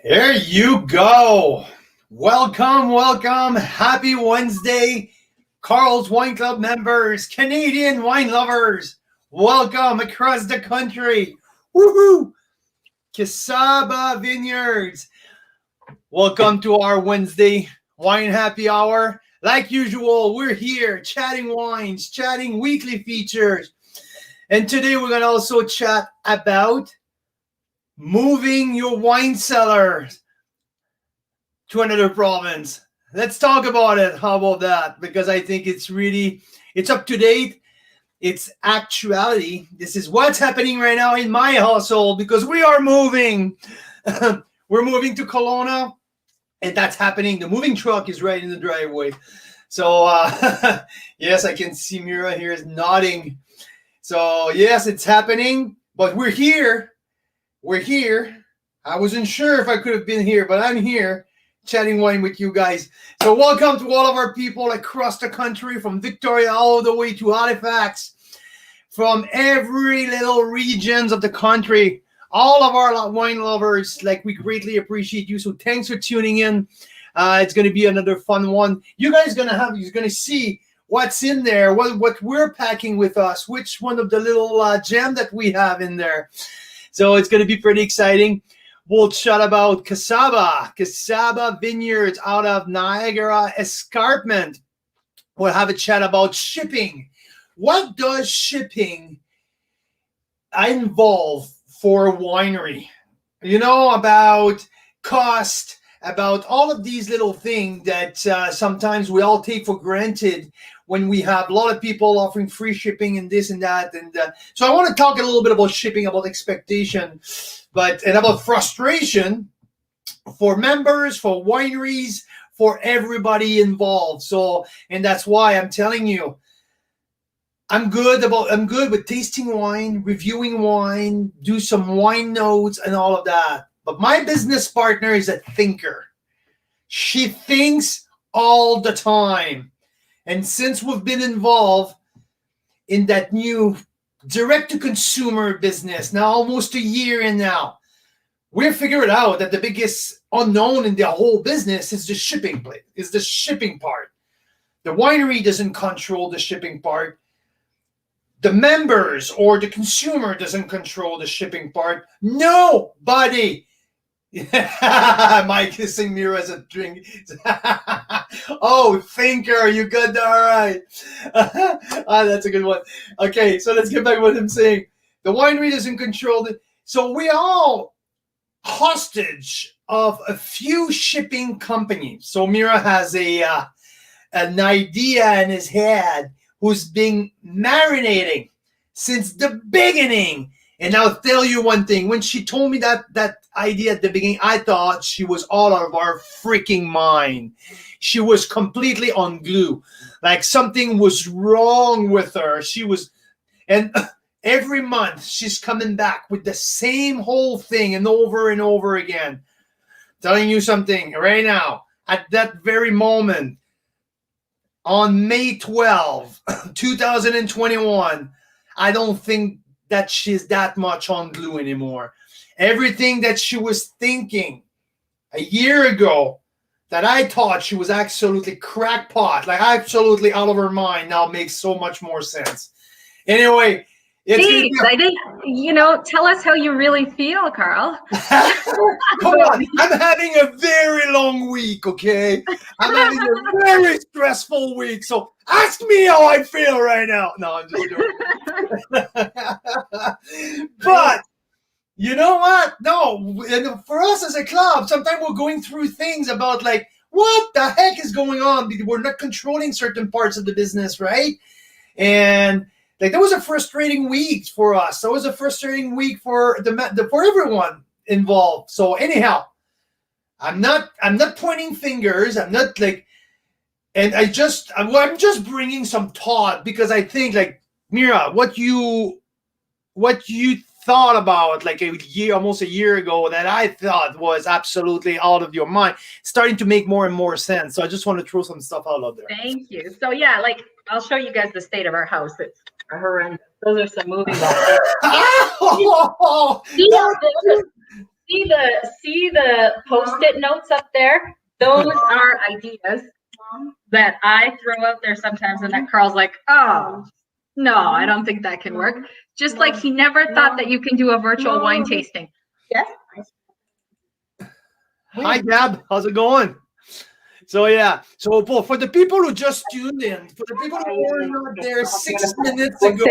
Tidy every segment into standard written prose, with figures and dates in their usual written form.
There you go. Welcome, welcome. Happy Wednesday, Carl's Wine Club members, Canadian wine lovers. Welcome across the country. Woohoo! Kacaba Vineyards. Welcome to our Wednesday wine happy hour. Like usual, we're here chatting wines, chatting weekly features. And today we're going to also chat about moving your wine cellar to another province. Let's talk about it. How about that? Because I think it's up to date. It's actuality. This is what's happening right now in my household because we are moving. We're moving to Kelowna, and that's happening. The moving truck is right in the driveway. So, yes, I can see Mira here is nodding. So, yes, it's happening, but we're here. We're here. I wasn't sure if I could have been here, but I'm here chatting wine with you guys. So welcome to all of our people across the country, from Victoria all the way to Halifax, from every little regions of the country. All of our wine lovers, we greatly appreciate you. So thanks for tuning in. It's going to be another fun one. You're going to see what's in there, what we're packing with us, which one of the little gem that we have in there. So it's going to be pretty exciting. We'll chat about Kacaba Vineyards out of Niagara Escarpment. We'll have a chat about shipping. What does shipping involve for a winery? About cost, about all of these little things that sometimes we all take for granted when we have a lot of people offering free shipping and this and that. And so I want to talk a little bit about shipping, about expectation, and about frustration for members, for wineries, for everybody involved. So, and that's why I'm telling you, I'm good with tasting wine, reviewing wine, do some wine notes and all of that. But my business partner is a thinker. She thinks all the time. And since we've been involved in that new direct-to-consumer business, now almost a year in now, we figured out that the biggest unknown in the whole business is the shipping part. The winery doesn't control the shipping part. The members or the consumer doesn't control the shipping part. Nobody. Mike kissing Mira as a drink. Oh, thinker, you good? All right. That's a good one. Okay, so let's get back to what I'm saying. The winery doesn't control it. So we all hostage of a few shipping companies. So Mira has an idea in his head who's been marinating since the beginning. And I'll tell you one thing. When she told me that idea at the beginning, I thought she was all out of our freaking mind. She was completely on glue. Like something was wrong with her. And every month she's coming back with the same whole thing and over again. Telling you something right now, at that very moment, on May 12, 2021, I don't think that she's that much on glue anymore. Everything that she was thinking a year ago that I thought she was absolutely crackpot, absolutely out of her mind, now makes so much more sense. Anyway, I didn't, tell us how you really feel, Carl. Come on, I'm having a very long week, okay? I'm having a very stressful week, so ask me how I feel right now. No, I'm just joking. But you know what? No, and for us as a club, sometimes we're going through things about what the heck is going on? We're not controlling certain parts of the business, right? And that was a frustrating week for us. That was a frustrating week for for everyone involved. So anyhow, I'm not pointing fingers. I'm not and I'm just bringing some thought because I think Mira, what you thought about almost a year ago that I thought was absolutely out of your mind, starting to make more and more sense. So I just want to throw some stuff out there. Thank you. So yeah, I'll show you guys the state of our house. It's horrendous. Those are some movie boxes. see the post-it notes up there? Those are ideas that I throw out there sometimes, and that Carl's like, oh, no, I don't think that can work. Just like he never thought that you can do a virtual wine tasting. Yes. Hi, Gab. How's it going? So yeah, so for the people who just tuned in, for the people who were not there 6 minutes ago,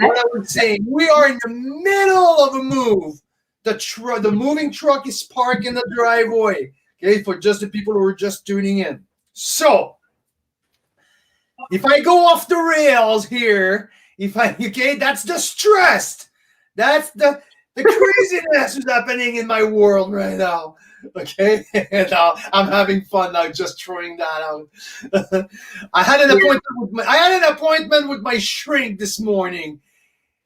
what I was saying, we are in the middle of a move. The moving truck is parked in the driveway. Okay, for just the people who are just tuning in. So if I go off the rails here, that's the stress. That's the craziness is happening in my world right now. Okay, and I'm having fun now, just throwing that out. I had an appointment with my shrink this morning,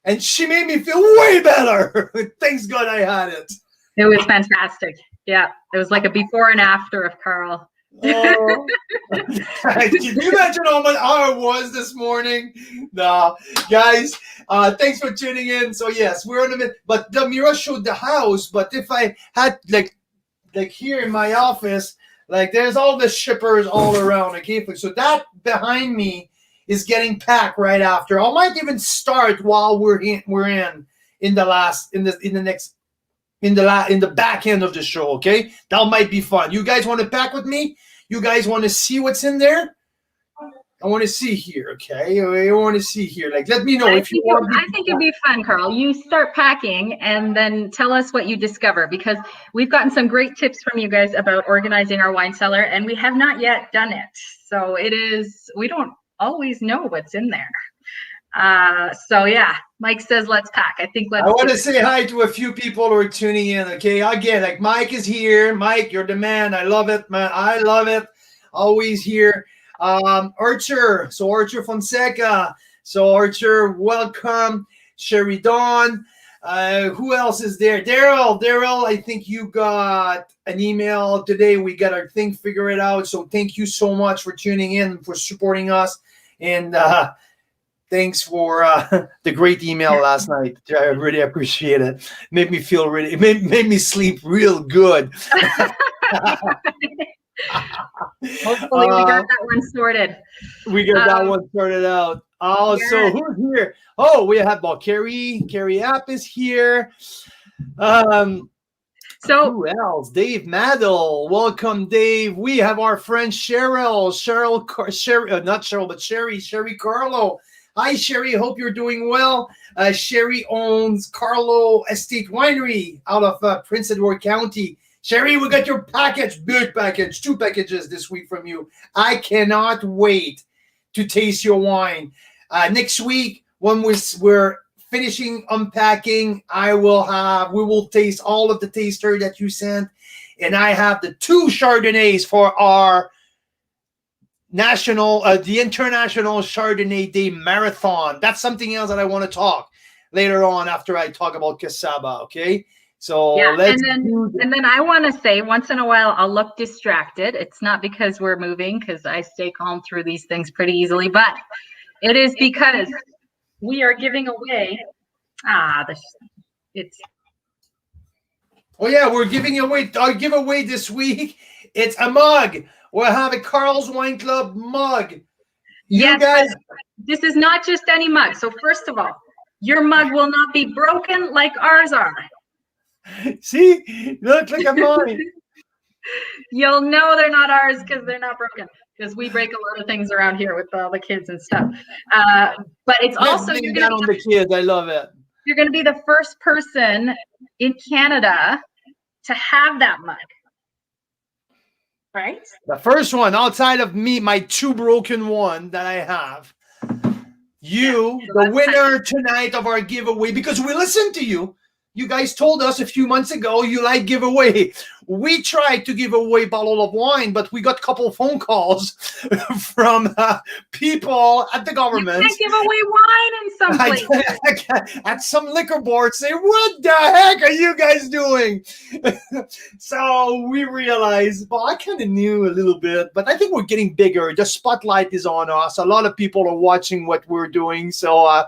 and she made me feel way better. Thanks God I had it. It was fantastic. Yeah, it was like a before and after of Carl. Oh, can you imagine how it was this morning? No, guys, thanks for tuning in. So yes, we're in the middle, but the mirror showed the house. But if I had like here in my office, like there's all the shippers all around. Okay, so that behind me is getting packed right after. I might even start while we're in the back end of the show. Okay, that might be fun. You guys want to pack with me? You guys want to see what's in there? I want to see here, okay? I want to see here. Like, let me know if you want. I think it'd be fun, Carl. You start packing and then tell us what you discover, because we've gotten some great tips from you guys about organizing our wine cellar, and we have not yet done it. So we don't always know what's in there. So yeah, Mike says let's pack. I want to say hi to a few people who are tuning in. Okay, again, like Mike is here. Mike, you're the man. I love it, man. I love it. Always here. Archer Fonseca. So Archer, welcome. Sherry Dawn. Who else is there? Daryl, I think you got an email today. We got our thing figured out. So thank you so much for tuning in, for supporting us, and thanks for the great email last night. I really appreciate it. Made me feel made me sleep real good. Hopefully we got that one sorted. We got that one sorted out. Oh, yeah. So who's here? Oh, we have Carrie App is here. So who else? Dave Maddle. Welcome, Dave. We have our friend Sherry Carlo. Hi, Sherry. Hope you're doing well. Sherry owns Carlo Estate Winery out of Prince Edward County. Sherry, we got your package, big package, 2 packages this week from you. I cannot wait to taste your wine. Next week, when we're finishing unpacking, we will taste all of the taster that you sent. And I have the 2 Chardonnays for our the International Chardonnay Day Marathon. That's something else that I want to talk later on after I talk about Kacaba, okay? So yeah, and then I want to say, once in a while I'll look distracted. It's not because we're moving, because I stay calm through these things pretty easily, but it is because we are giving away we're giving away our giveaway this week. It's a mug. We'll have a Carl's Wine Club mug. Yes, guys, this is not just any mug. So first of all, your mug will not be broken like ours are. See, look like a mine. You'll know they're not ours because they're not broken. Because we break a lot of things around here with all the kids and stuff. But it's also you're gonna on the kids. I love it. You're going to be the first person in Canada to have that mug. Right? The first one outside of me, my 2 broken one that I have. You, the winner tonight of our giveaway, because we listened to you. You guys told us a few months ago you like giveaway. We tried to give away a bottle of wine, but we got a couple of phone calls from people at the government. You can't give away wine in some places. At some liquor board say, what the heck are you guys doing? So we realized, well, I kind of knew a little bit, but I think we're getting bigger. The spotlight is on us. A lot of people are watching what we're doing. So,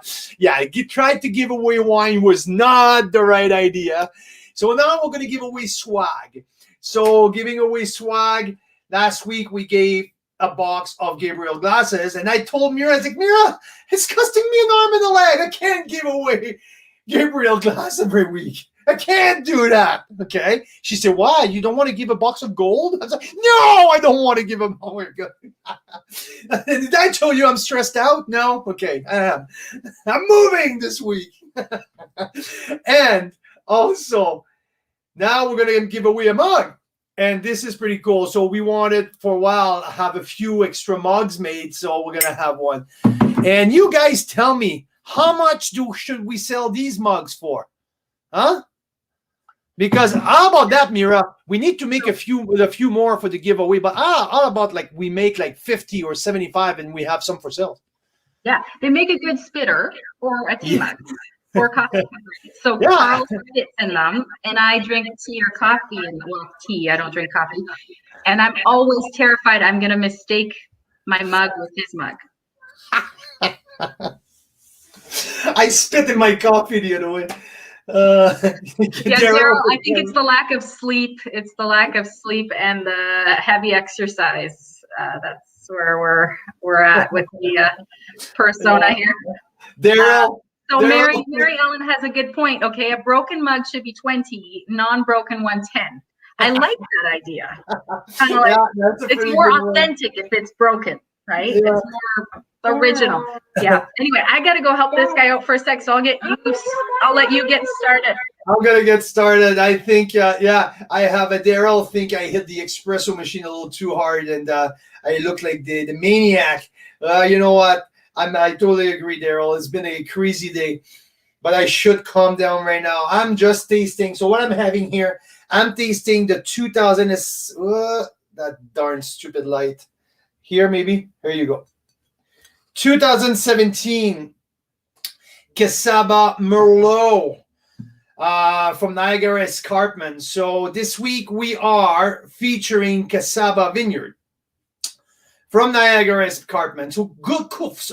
tried to give away wine was not the right idea. So now we're going to give away swag. So giving away swag, last week we gave a box of Gabriel glasses, and I told Mira, I was like, Mira, it's costing me an arm and a leg. I can't give away Gabriel glass every week. I can't do that. Okay. She said, why? You don't want to give a box of gold? I was like, no, I don't want to give them. Oh my God. Did I tell you I'm stressed out? No? Okay. I am. I'm moving this week. And also, now we're going to give away a mug. And this is pretty cool. So we wanted for a while to have a few extra mugs made. So we're going to have one. And you guys tell me, how much should we sell these mugs for? Huh? Because how about that, Mira? We need to make a few more for the giveaway. But how about like we make like 50 or 75 and we have some for sale? Yeah, they make a good spitter or a tea mug or coffee. So Carl spits in them, and I drink tea or coffee. And well, tea. I don't drink coffee. And I'm always terrified I'm going to mistake my mug with his mug. I spit in my coffee the other way. Daryl, I think it's the lack of sleep. It's the lack of sleep and the heavy exercise. That's where we're at with the persona here. Daryl. So Mary Ellen has a good point. Okay, a broken mug should be 20, non-broken one 10. I like that idea. Kind of like it's more authentic if it's broken, right? Yeah. It's more original. Yeah. Anyway, I gotta go help this guy out for a sec, so I'll let you get started. I'm gonna get started. I think I have a Daryl think I hit the espresso machine a little too hard and I look like the maniac. You know what? I totally agree, Daryl. It's been a crazy day, but I should calm down right now. I'm just tasting. So what I'm having here, I'm tasting the 2000 that darn stupid light. Here maybe. Here you go. 2017 Kacaba Merlot from Niagara Escarpment. So this week we are featuring Kacaba Vineyard from Niagara Escarpment. So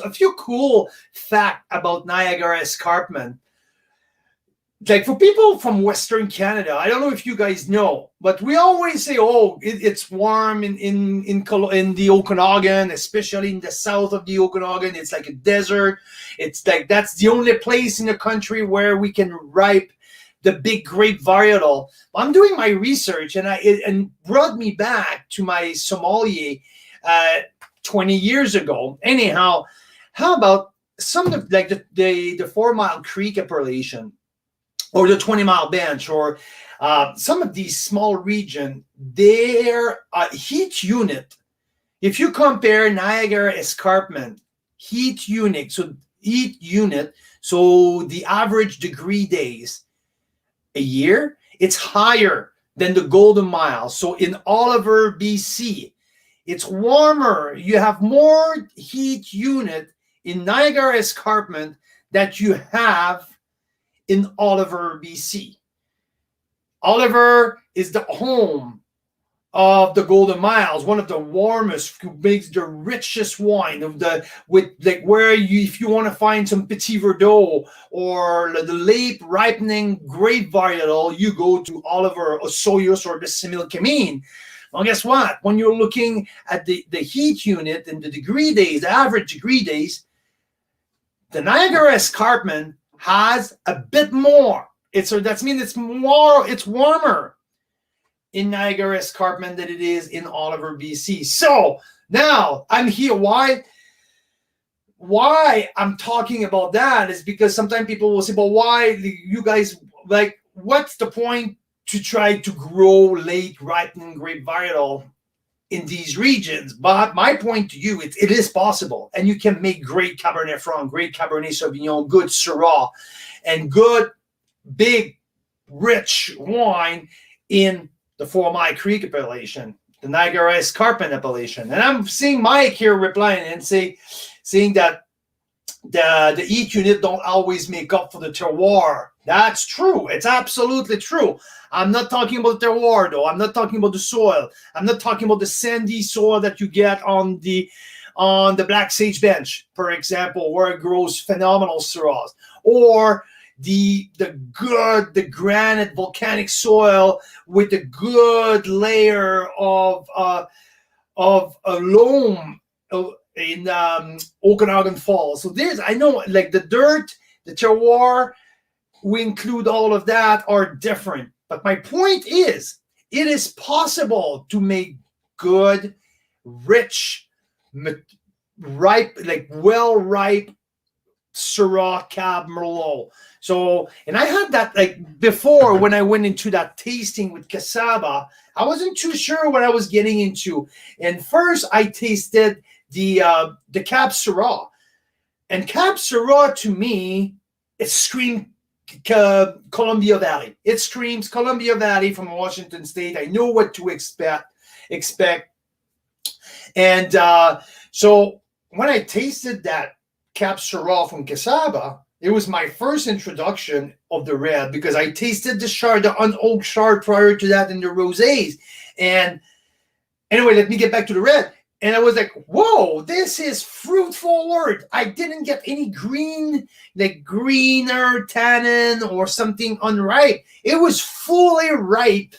a few cool facts about Niagara Escarpment. Like for people from Western Canada, I don't know if you guys know, but we always say, "Oh, it's warm in the Okanagan, especially in the south of the Okanagan. It's like a desert. It's like that's the only place in the country where we can ripe the big grape varietal." I'm doing my research, and it brought me back to my sommelier 20 years ago. Anyhow, how about some of like the 4 Mile Creek appellation? Or the 20 Mile Bench, or some of these small regions, their heat unit, if you compare Niagara Escarpment heat unit, so the average degree days a year, it's higher than the Golden Mile. So in Oliver, BC, it's warmer. You have more heat unit in Niagara Escarpment that you have in Oliver, BC. Oliver is the home of the Golden Miles, one of the warmest, who makes the richest wine if you want to find some Petit Verdot or the late ripening grape varietal, you go to Oliver, Osoyoos, or the Similkameen. Well, guess what? When you're looking at the heat unit and the degree days, the average degree days, the Niagara Escarpment has a bit more. That means it's warmer in Niagara Escarpment than it is in Oliver, BC. So now I'm here. Why I'm talking about that is because sometimes people will say, "But why you guys like? What's the point to try to grow late ripening grape varietal in these regions?" But my point to you, it is possible, and you can make great Cabernet Franc, great Cabernet Sauvignon, good Syrah, and good big rich wine in the 4 Mile Creek appellation, the Niagara Escarpment appellation. And I'm seeing Mike here replying and saying that the heat unit don't always make up for the terroir. That's true. It's absolutely true. I'm not talking about the terroir, though. I'm not talking about the soil. I'm not talking about the sandy soil that you get on the Black Sage Bench, for example, where it grows phenomenal Syrahs. Or the granite volcanic soil with a good layer of loam in Okanagan Falls. So I know like the dirt, the terroir, we include all of that are different. But my point is, it is possible to make good, rich, ripe, like well-ripe Syrah Cab Merlot. So, and I had that like before when I went into that tasting with Kacaba, I wasn't too sure what I was getting into. And first I tasted the Cab Syrah. And Cab Syrah to me, it screamed Columbia Valley. It screams Columbia Valley from Washington State. I know what to expect. And so when I tasted that Cab Syrah from Kacaba, it was my first introduction of the red because I tasted the chard, the unoaked chard prior to that in the rosés. And anyway, let me get back to the red. And I was like, whoa, this is fruit forward. I didn't get any green, like greener tannin or something unripe. It was fully ripe,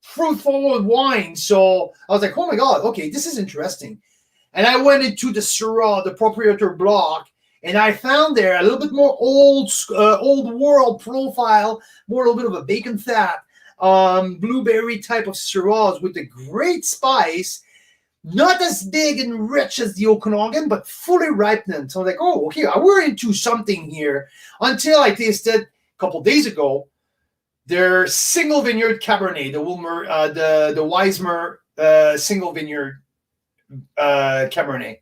fruit forward wine. So I was like, oh my God, okay, this is interesting. And I went into the Syrah, the proprietor block, and I found there a little bit more old world profile, a little bit of a bacon fat, blueberry type of Syrahs with a great spice, not as big and rich as the Okanagan, but fully ripened. So I was like, oh, okay, we're into something here. Until I tasted a couple days ago their single vineyard Cabernet, the Weismer single vineyard Cabernet.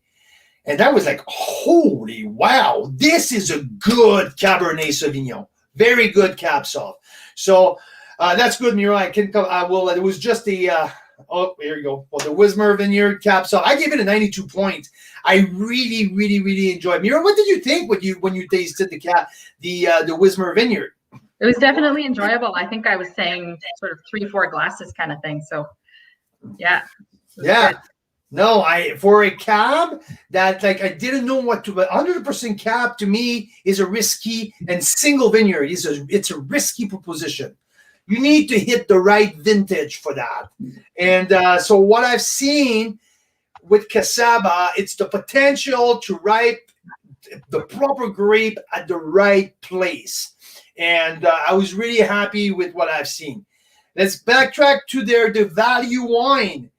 And that was like, holy wow, this is a good Cabernet Sauvignon. Very good Cab Sauv. So that's good, Mira. I will. It was just the here you go. Well, the Wismer Vineyard Cab Sauv. I gave it a 92 points. I really, really, really enjoyed. Mira, what did you think when you tasted the Wismer Vineyard? It was definitely enjoyable. I think I was saying sort of 3-4 glasses kind of thing. So yeah. Yeah. Good. No, for a cab that like I didn't know what to, but 100% cab to me is a risky, and single vineyard it's a risky proposition. You need to hit the right vintage for that. And so what I've seen with Kacaba, it's the potential to ripe the proper grape at the right place. And I was really happy with what I've seen. Let's backtrack to the value wine.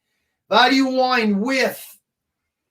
Value wine with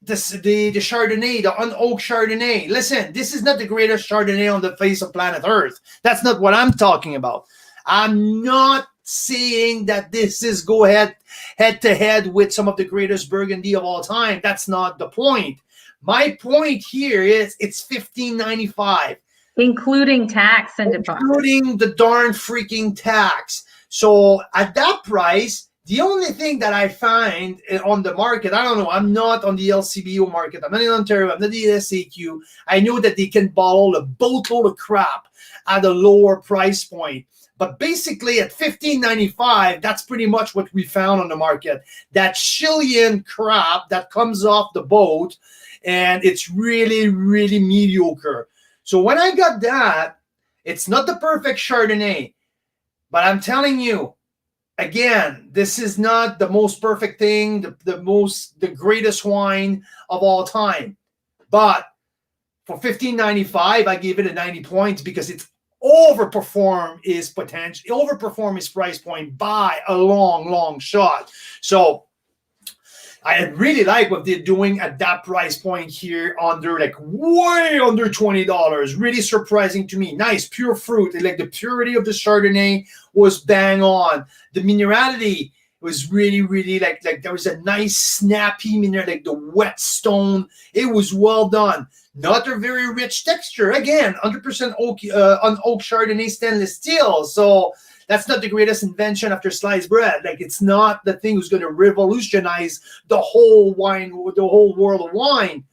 the Chardonnay, the unoaked Chardonnay. Listen, this is not the greatest Chardonnay on the face of planet Earth. That's not what I'm talking about. I'm not saying that this is go head to head with some of the greatest Burgundy of all time. That's not the point. My point here is it's $15.95. Including tax and deposit. Including the darn freaking tax. So at that price, the only thing that I find on the market, I don't know, I'm not on the LCBO market. I'm not in Ontario. I'm not the SAQ. I know that they can bottle a boatload of crap at a lower price point. But basically at $15.95, that's pretty much what we found on the market. That Chilean crap that comes off the boat, and it's really, really mediocre. So when I got that, it's not the perfect Chardonnay. But I'm telling you, again, this is not the most perfect thing, the greatest wine of all time. But for $15.95, I gave it a 90 points because it's overperform its potential, overperform its price point by a long shot. So I really like what they're doing at that price point here, under like way under $20. Really surprising to me. Nice pure fruit. Like the purity of the Chardonnay was bang on. The minerality was really, really like there was a nice snappy mineral, like the wet stone. It was well done. Not a very rich texture. Again, 100% unoaked Chardonnay stainless steel. So that's not the greatest invention after sliced bread. Like it's not the thing who's going to revolutionize the whole world of wine.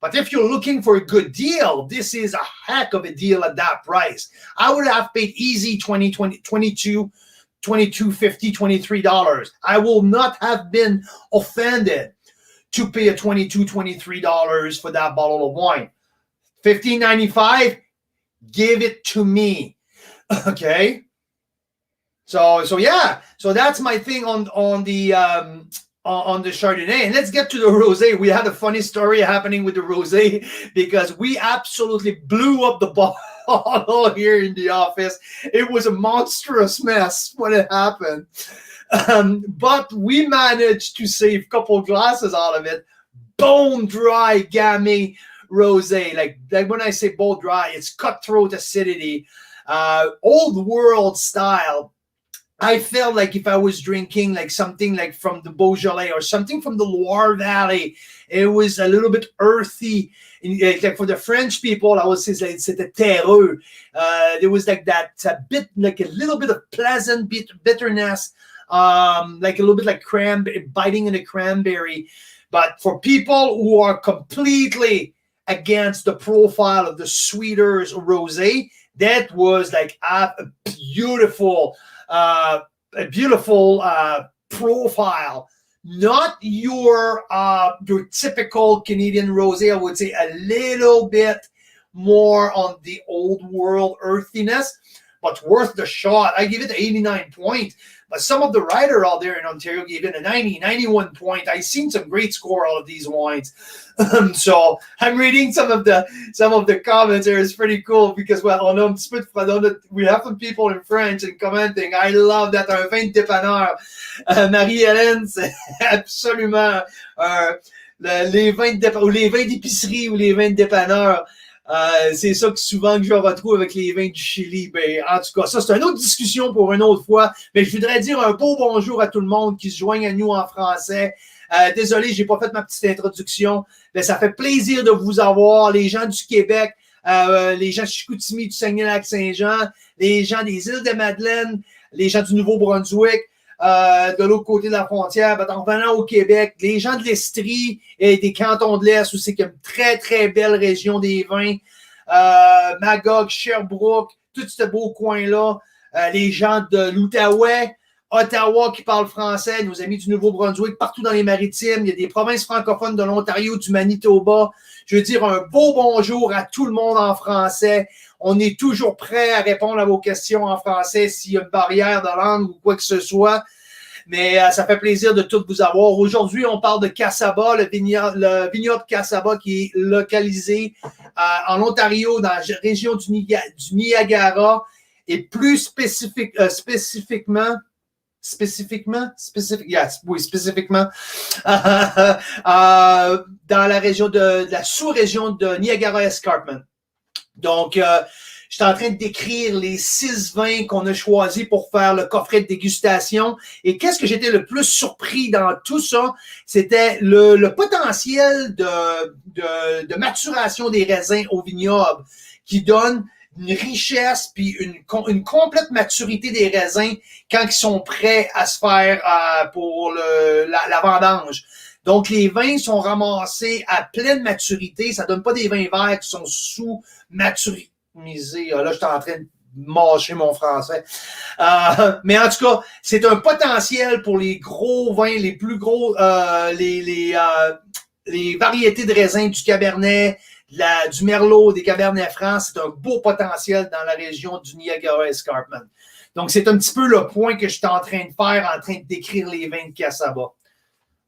But if you're looking for a good deal, this is a heck of a deal at that price. I would have paid easy $22, $50, $23. I will not have been offended to pay a $22, $23 for that bottle of wine. $15.95. Give it to me. Okay. So yeah. So that's my thing on the Chardonnay. And let's get to the rosé. We had a funny story happening with the rosé because we absolutely blew up the bottle here in the office. It was a monstrous mess when it happened. But we managed to save a couple glasses out of it. Bone dry Gamay rosé. Like when I say bone dry, it's cutthroat acidity, old world style. I felt like if I was drinking like something like from the Beaujolais or something from the Loire Valley, it was a little bit earthy. Like for the French people, I would say c'était terreux. There was like that bit, like a little bit of pleasant bitterness, like a little bit like biting in a cranberry. But for people who are completely against the profile of the sweeter rosé, that was like a beautiful profile. Not your typical Canadian rosé. I would say a little bit more on the old world earthiness, but worth the shot. I give it 89 points. But some of the writer out there in Ontario gave it a 90, 91 point. I've seen some great score out of these wines. So I'm reading some of the comments here. It's pretty cool because, well, we have some people in French and commenting. I love that. Un vin de dépanneur. Marie-Hélène, c'est absolument les vins d'épicerie ou les vins de dépanneur. C'est ça que souvent que je retrouve avec les vins du Chili. Ben, en tout cas, ça, c'est une autre discussion pour une autre fois. Mais je voudrais dire un beau bonjour à tout le monde qui se joigne à nous en français. Désolé, j'ai pas fait ma petite introduction. Mais ça fait plaisir de vous avoir. Les gens du Québec, les gens de Chicoutimi, du Saguenay-Lac-Saint-Jean, les gens des Îles-de-Madeleine, les gens du Nouveau-Brunswick, de l'autre côté de la frontière, en revenant au Québec, les gens de l'Estrie et des cantons de l'Est, où c'est une très, très belle région des vins, Magog, Sherbrooke, tout ce beau coin-là, les gens de l'Outaouais, Ottawa qui parlent français, nos amis du Nouveau-Brunswick, partout dans les maritimes, il y a des provinces francophones de l'Ontario, du Manitoba. Je veux dire un beau bonjour à tout le monde en français. On est toujours prêt à répondre à vos questions en français s'il y a une barrière de langue ou quoi que ce soit. Mais ça fait plaisir de tout vous avoir. Aujourd'hui, on parle de Kacaba, le vignoble Kacaba qui est localisé en Ontario, dans la région du Niagara, et plus spécifiquement, dans la région de la sous-région de Niagara Escarpment. Donc, je suis en train de décrire les 6 vins qu'on a choisis pour faire le coffret de dégustation. Et qu'est-ce que j'étais le plus surpris dans tout ça? C'était le potentiel de maturation des raisins au vignoble qui donne une richesse puis une complète maturité des raisins quand ils sont prêts à se faire pour la vendange. Donc, les vins sont ramassés à pleine maturité. Ça donne pas des vins verts qui sont sous-maturisés. Là, je suis en train de mâcher mon français. Mais en tout cas, c'est un potentiel pour les gros vins, les plus gros, les variétés de raisins du Cabernet, du Merlot, des Cabernets francs. C'est un beau potentiel dans la région du Niagara Escarpment. Donc, c'est un petit peu le point que je suis en train de faire, en train de décrire les vins de Kacaba.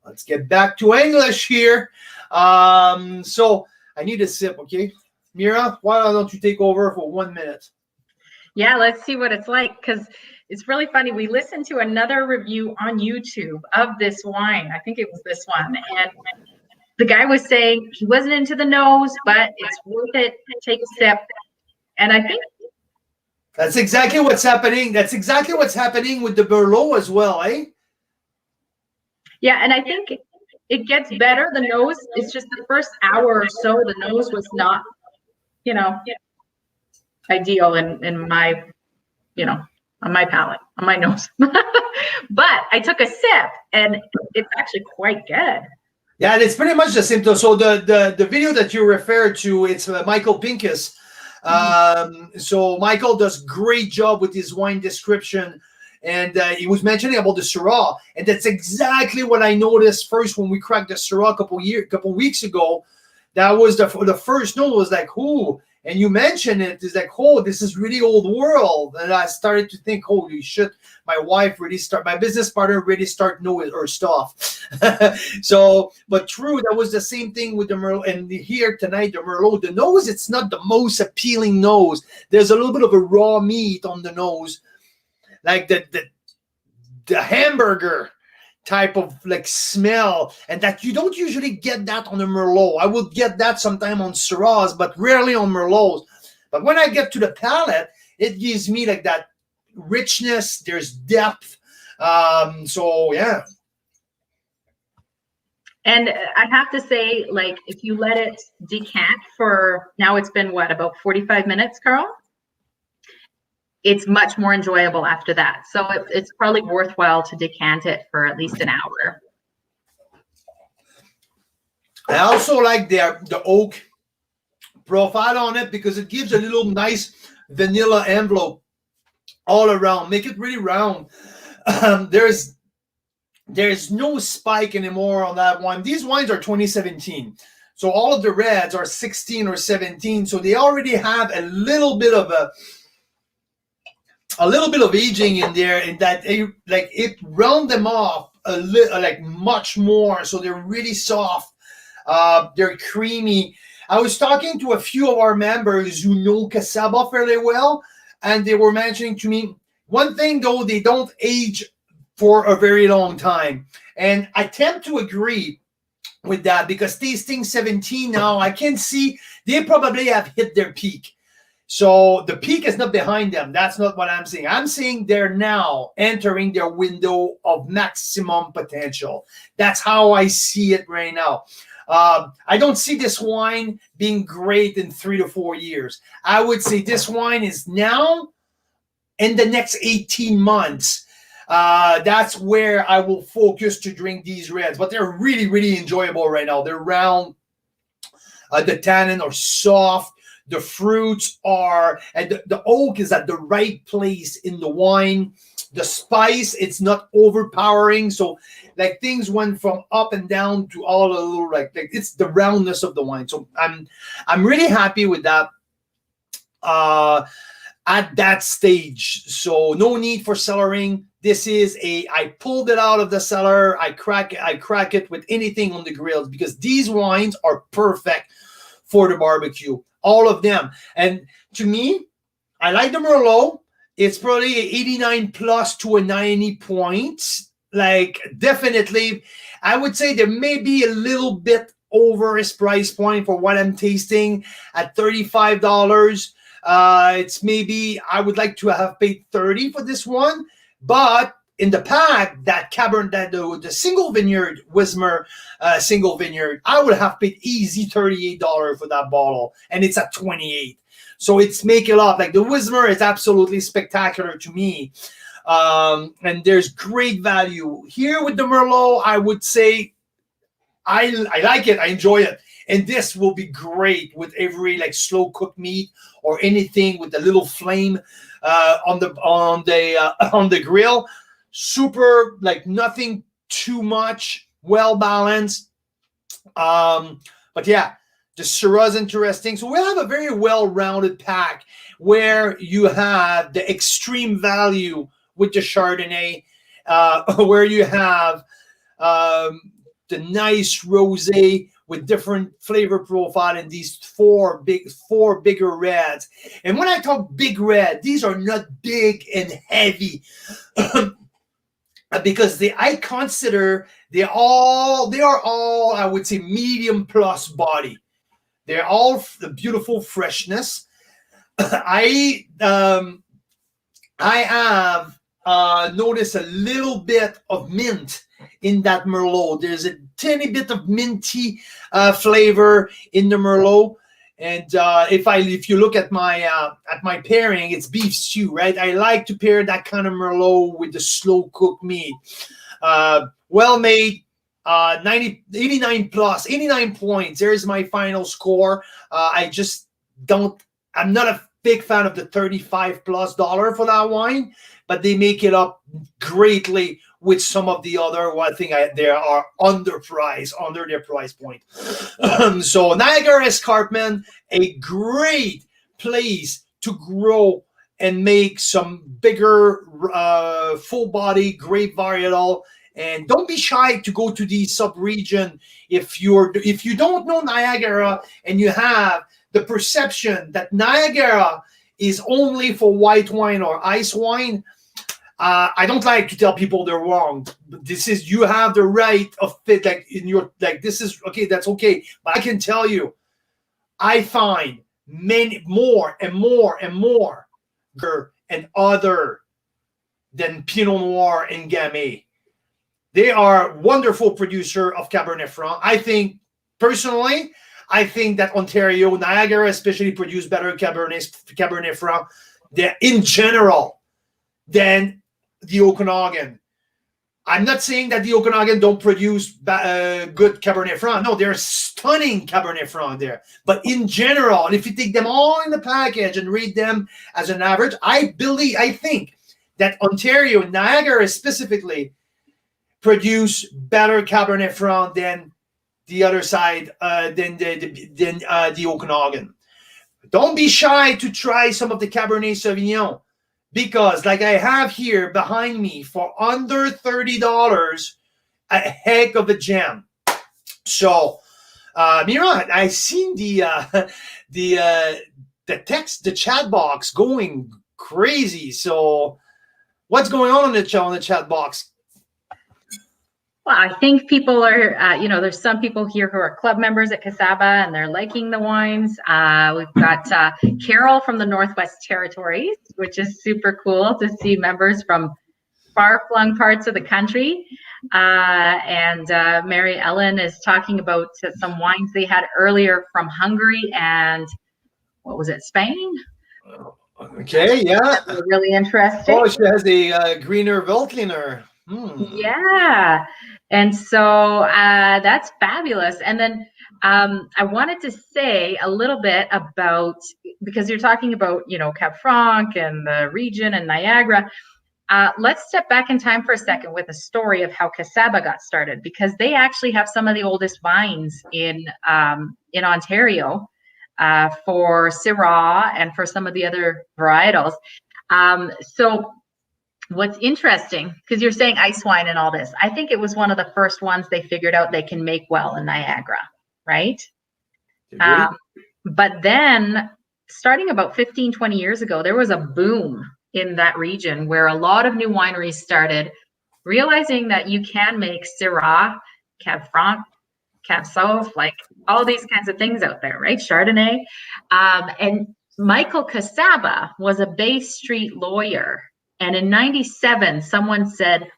Let's get back to English here. So I need a sip, okay? Mira, why don't you take over for 1 minute? Yeah, let's see what it's like, because it's really funny. We listened to another review on YouTube of this wine. I think it was this one. And the guy was saying he wasn't into the nose, but it's worth it. Take a sip. And I think that's exactly what's happening. That's exactly what's happening with the Merlot as well, eh? Yeah, and I think it gets better. The nose, it's just the first hour or so, the nose was not, ideal in my, on my palate, on my nose. But I took a sip and it's actually quite good. Yeah, it's pretty much the same. So the video that you referred to, it's Michael Pincus. So Michael does great job with his wine description. And he was mentioning about the Syrah. And that's exactly what I noticed first when we cracked the Syrah a couple weeks ago. That was the first note was like, "Ooh," and you mentioned it is like, "Oh, this is really old world." And I started to think, "Holy shit!" My wife really my business partner really start knowing her stuff. So, but true, that was the same thing with the Merlot. And here tonight, the Merlot, the nose, it's not the most appealing nose. There's a little bit of a raw meat on the nose, like the hamburger type of like smell, and that you don't usually get that on a Merlot. I would get that sometime on Syrahs, but rarely on Merlots. But when I get to the palate, it gives me like that richness. There's depth. So yeah. And I have to say, like, if you let it decant for, now it's been what, about 45 minutes, Carl? It's much more enjoyable after that. So it's probably worthwhile to decant it for at least an hour. I also like the oak profile on it because it gives a little nice vanilla envelope all around. Make it really round. There's no spike anymore on that wine. These wines are 2017. So all of the reds are 16 or 17. So they already have a little bit of aging in there, in that it round them off a little, like much more. So they're really soft. They're creamy. I was talking to a few of our members who know Kacaba fairly well, and they were mentioning to me one thing, though, they don't age for a very long time. And I tend to agree with that, because tasting 17 now, I can see they probably have hit their peak. So the peak is not behind them. That's not what I'm saying. I'm saying they're now entering their window of maximum potential. That's how I see it right now. I don't see this wine being great in 3 to 4 years. I would say this wine is now, in the next 18 months. That's where I will focus to drink these reds. But they're really, really enjoyable right now. They're round. The tannin are soft. The fruits are, and the oak is at the right place in the wine. The spice, it's not overpowering. So like things went from up and down to all a little like it's the roundness of the wine. So I'm really happy with that at that stage. So no need for cellaring. This is I pulled it out of the cellar. I crack it with anything on the grills, because these wines are perfect for the barbecue. All of them. And to me, I like the Merlot. It's probably 89 plus to a 90 points. Like, definitely, I would say there may be a little bit over his price point for what I'm tasting at $35. It's maybe, I would like to have paid $30 for this one. But in the pack, that Cabernet, the single vineyard, Wismer single vineyard, I would have paid easy $38 for that bottle, and it's at $28. So it's making up. Like the Wismer is absolutely spectacular to me, and there's great value here with the Merlot. I would say I like it, I enjoy it, and this will be great with every like slow cooked meat or anything with a little flame on the grill. Super, like nothing too much, well balanced. But yeah, the Syrah is interesting. So we have a very well-rounded pack where you have the extreme value with the Chardonnay, where you have the nice rosé with different flavor profile in these four bigger reds. And when I talk big red, these are not big and heavy. Because I consider they are all, I would say, medium plus body. They're all the beautiful freshness. I have noticed a little bit of mint in that Merlot. There's a tiny bit of minty flavor in the Merlot. And if you look at my pairing, it's beef stew, right? I like to pair that kind of Merlot with the slow cooked meat. Well made, 89 plus, 89 points. There's my final score. I'm not a big fan of the $35+ for that wine, but they make it up greatly with some of the other. Well, I think they are under their price point. So Niagara Escarpment, a great place to grow and make some bigger, full body grape varietal. And don't be shy to go to the sub-region if you don't know Niagara and you have the perception that Niagara is only for white wine or ice wine. I don't like to tell people they're wrong. You have the right of fit, this is okay, that's okay. But I can tell you, I find many more and more and other than Pinot Noir and Gamay. They are wonderful producer of Cabernet Franc. I think personally, that Ontario, Niagara especially, produce better Cabernet Franc in general than the Okanagan. I'm not saying that the Okanagan don't produce good Cabernet Franc. No, there's stunning Cabernet Franc there. But in general, and if you take them all in the package and read them as an average, I think that Ontario, Niagara specifically, produce better Cabernet Franc than the other side, than the Okanagan. Don't be shy to try some of the Cabernet Sauvignon, because like I have here behind me, for under $30, a heck of a gem. So, Miran, I seen the chat box going crazy. So, what's going on in the chat box? Well, I think people are, there's some people here who are club members at Kacaba and they're liking the wines. We've got Carol from the Northwest Territories, which is super cool to see members from far-flung parts of the country. And Mary Ellen is talking about some wines they had earlier from Hungary and, what was it, Spain? Okay, yeah. Really interesting. Oh, she has a greener Veltliner. Yeah. And so that's fabulous. And then I wanted to say a little bit about, because you're talking about, Cab Franc and the region and Niagara. Let's step back in time for a second with a story of how Kacaba got started, because they actually have some of the oldest vines in Ontario for Syrah and for some of the other varietals. So what's interesting, because you're saying ice wine and all this, I think it was one of the first ones they figured out they can make well in Niagara, right? But then starting about 15, 20 years ago, there was a boom in that region where a lot of new wineries started realizing that you can make Syrah, Cab Franc, Cab Sauv, like all these kinds of things out there, right? Chardonnay. And Michael Kacaba was a Bay Street lawyer. And in 97, someone said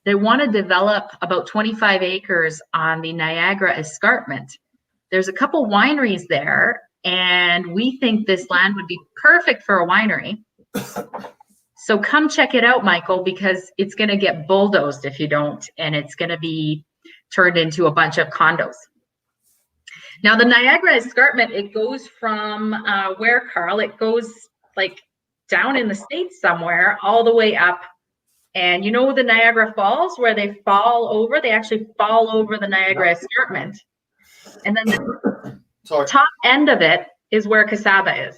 they want to develop about 25 acres on the Niagara Escarpment. There's a couple wineries there, and we think this land would be perfect for a winery. So come check it out, Michael, because it's going to get bulldozed if you don't, and it's going to be turned into a bunch of condos. Now, the Niagara Escarpment, it goes from where, Carl? It goes like down in the States somewhere, all the way up. And you know the Niagara Falls, where they actually fall over the Niagara Escarpment. And then the top end of it is where Kacaba is.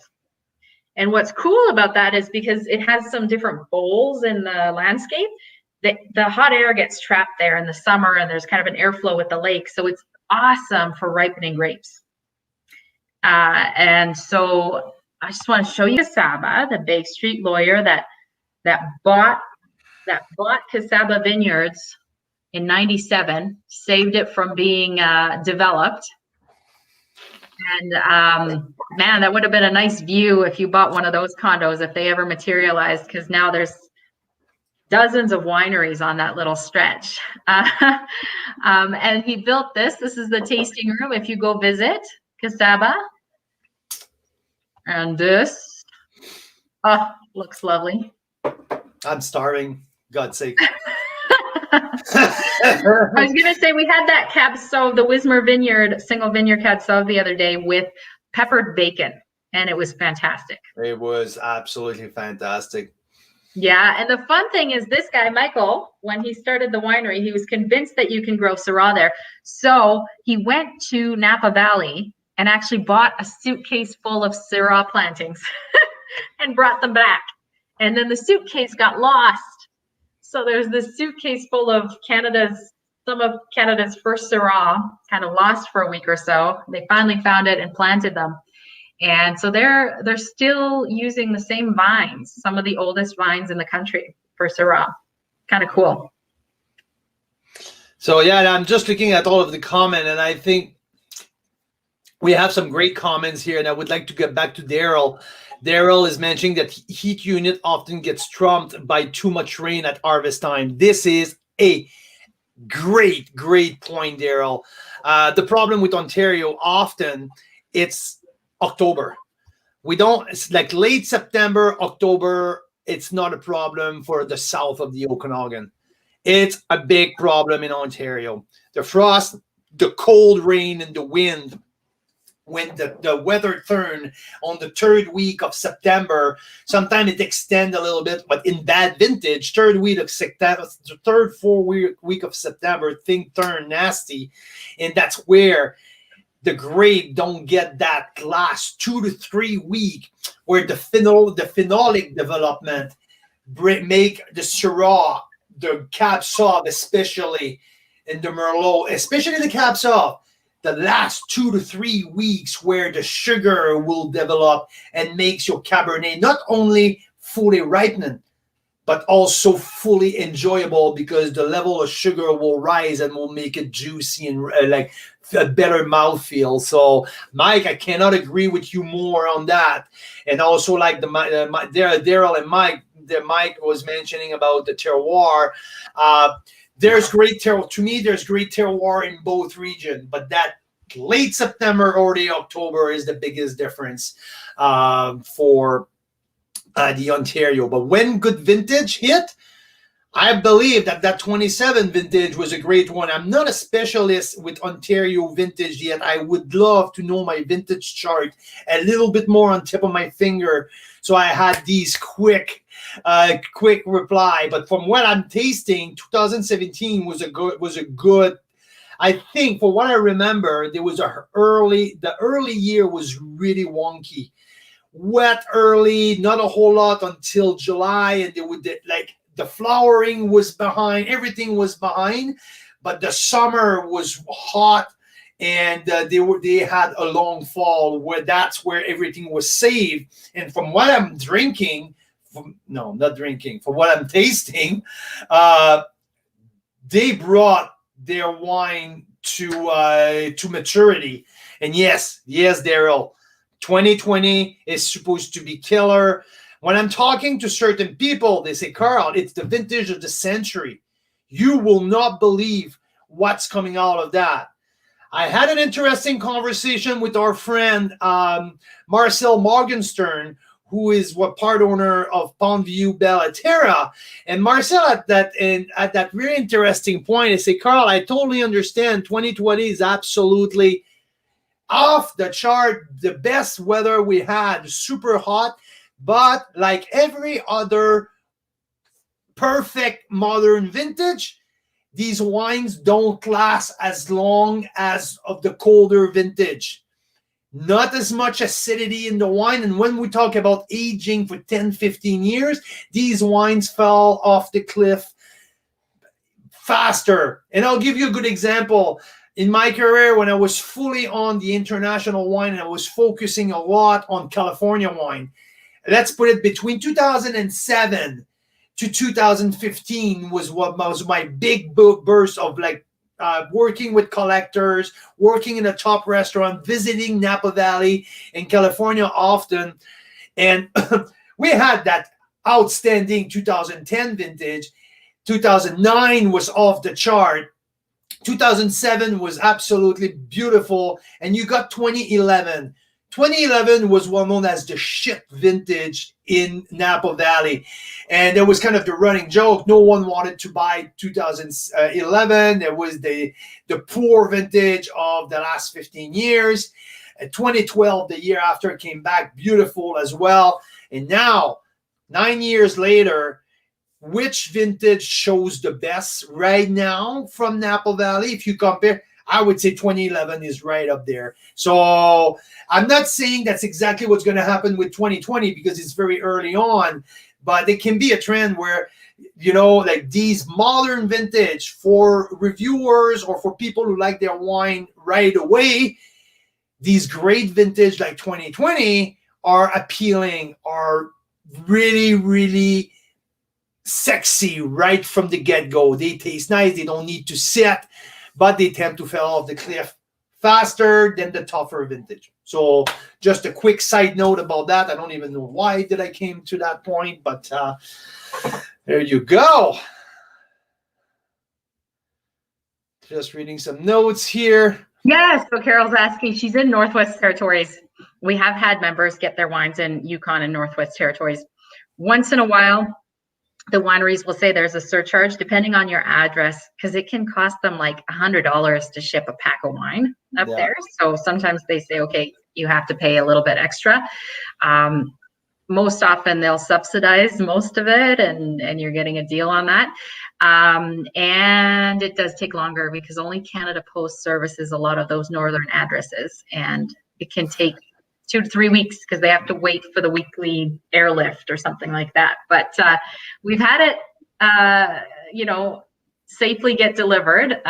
And what's cool about that is because it has some different bowls in the landscape, the hot air gets trapped there in the summer, and there's kind of an airflow with the lake. So it's awesome for ripening grapes. And so I just want to show you Kacaba, the Bay Street lawyer that bought Kacaba Vineyards in 97, saved it from being developed. And man, that would have been a nice view if you bought one of those condos, if they ever materialized, because now there's dozens of wineries on that little stretch. And he built this. This is the tasting room if you go visit Kacaba. And this, looks lovely. I'm starving, God's sake. I was going to say, we had that Cab Sauv, the Wismer Vineyard, single vineyard Cab Sauv the other day with peppered bacon. and it was fantastic. It was absolutely fantastic. Yeah, and the fun thing is this guy, Michael, when he started the winery, he was convinced that you can grow Syrah there. So he went to Napa Valley and actually bought a suitcase full of Syrah plantings and brought them back. And then the suitcase got lost. So there's this suitcase full of some of Canada's first Syrah, kind of lost for a week or so. They finally found it and planted them. And so they're still using the same vines, some of the oldest vines in the country for Syrah. Kind of cool. So yeah, I'm just looking at all of the comment, and I think we have some great comments here, and I would like to get back to Daryl. Daryl is mentioning that heat unit often gets trumped by too much rain at harvest time. This is a great point, Daryl. The problem with Ontario, often it's October. It's like late September, October, it's not a problem for the south of the Okanagan. It's a big problem in Ontario. The frost, the cold rain, and the wind, when the weather turn on the third week of September, sometimes it extends a little bit, but in bad vintage, third, fourth week of September, things turn nasty. And that's where the grape don't get that last 2 to 3 weeks where the phenolic development make the Syrah, the Cab Sauv, especially in the Merlot, especially the Cab Sauv, the last 2 to 3 weeks where the sugar will develop and makes your Cabernet not only fully ripened, but also fully enjoyable, because the level of sugar will rise and will make it juicy and like a better mouthfeel. So, Mike, I cannot agree with you more on that. And also, like Daryl and Mike, Mike was mentioning about the terroir. There's great terroir. To me, there's great terroir in both regions, but that late September, early October is the biggest difference for the Ontario. But when good vintage hit, I believe that 27 vintage was a great one. I'm not a specialist with Ontario vintage yet. I would love to know my vintage chart a little bit more on tip of my finger, so I had these quick reply. But from what I'm tasting, 2017 was a good. I think, for what I remember, there was the early year was really wonky. Wet early, not a whole lot until July, and the flowering was behind, everything was behind, but the summer was hot, and they had a long fall where that's where everything was saved. And from what I'm from what I'm tasting, they brought their wine to maturity. And yes, Daryl, 2020 is supposed to be killer. When I'm talking to certain people, they say, Carl, it's the vintage of the century. You will not believe what's coming out of that. I had an interesting conversation with our friend Marcel Morgenstern, who is part owner of Pondview Bellaterra. And Marcel, at that very interesting point, I say, Carl, I totally understand 2020 is absolutely off the chart, the best weather we had, super hot, but like every other perfect modern vintage, these wines don't last as long as of the colder vintage. Not as much acidity in the wine. And when we talk about aging for 10, 15 years, these wines fell off the cliff faster. And I'll give you a good example. In my career, when I was fully on the international wine and I was focusing a lot on California wine, let's put it between 2007 to 2015 was what was my big burst of working with collectors, working in a top restaurant, visiting Napa Valley in California often. And we had that outstanding 2010 vintage. 2009 was off the chart. 2007 was absolutely beautiful. And you got 2011. 2011 was well known as the shit vintage in Napa Valley. And there was kind of the running joke. No one wanted to buy 2011. There was the poor vintage of the last 15 years. 2012, the year after, came back beautiful as well. And now, 9 years later, which vintage shows the best right now from Napa Valley? If you compare, I would say 2011 is right up there. So I'm not saying that's exactly what's going to happen with 2020 because it's very early on, but it can be a trend where, you know, like these modern vintage for reviewers or for people who like their wine right away, these great vintage like 2020 are appealing, are really, really sexy right from the get-go. They taste nice. They don't need to sit, but they tend to fall off the cliff faster than the tougher vintage. So just a quick side note about that. I don't even know why did I came to that point, but there you go. Just reading some notes here. Yes, so Carol's asking, she's in Northwest Territories. We have had members get their wines in Yukon and Northwest Territories. Once in a while, the wineries will say there's a surcharge depending on your address because it can cost them like $100 to ship a pack of wine up there. So sometimes they say, okay, you have to pay a little bit extra. Most often they'll subsidize most of it and you're getting a deal on that. And it does take longer because only Canada Post services a lot of those northern addresses, and it can take 2 to 3 weeks because they have to wait for the weekly airlift or something like that. But we've had it, you know, safely get delivered.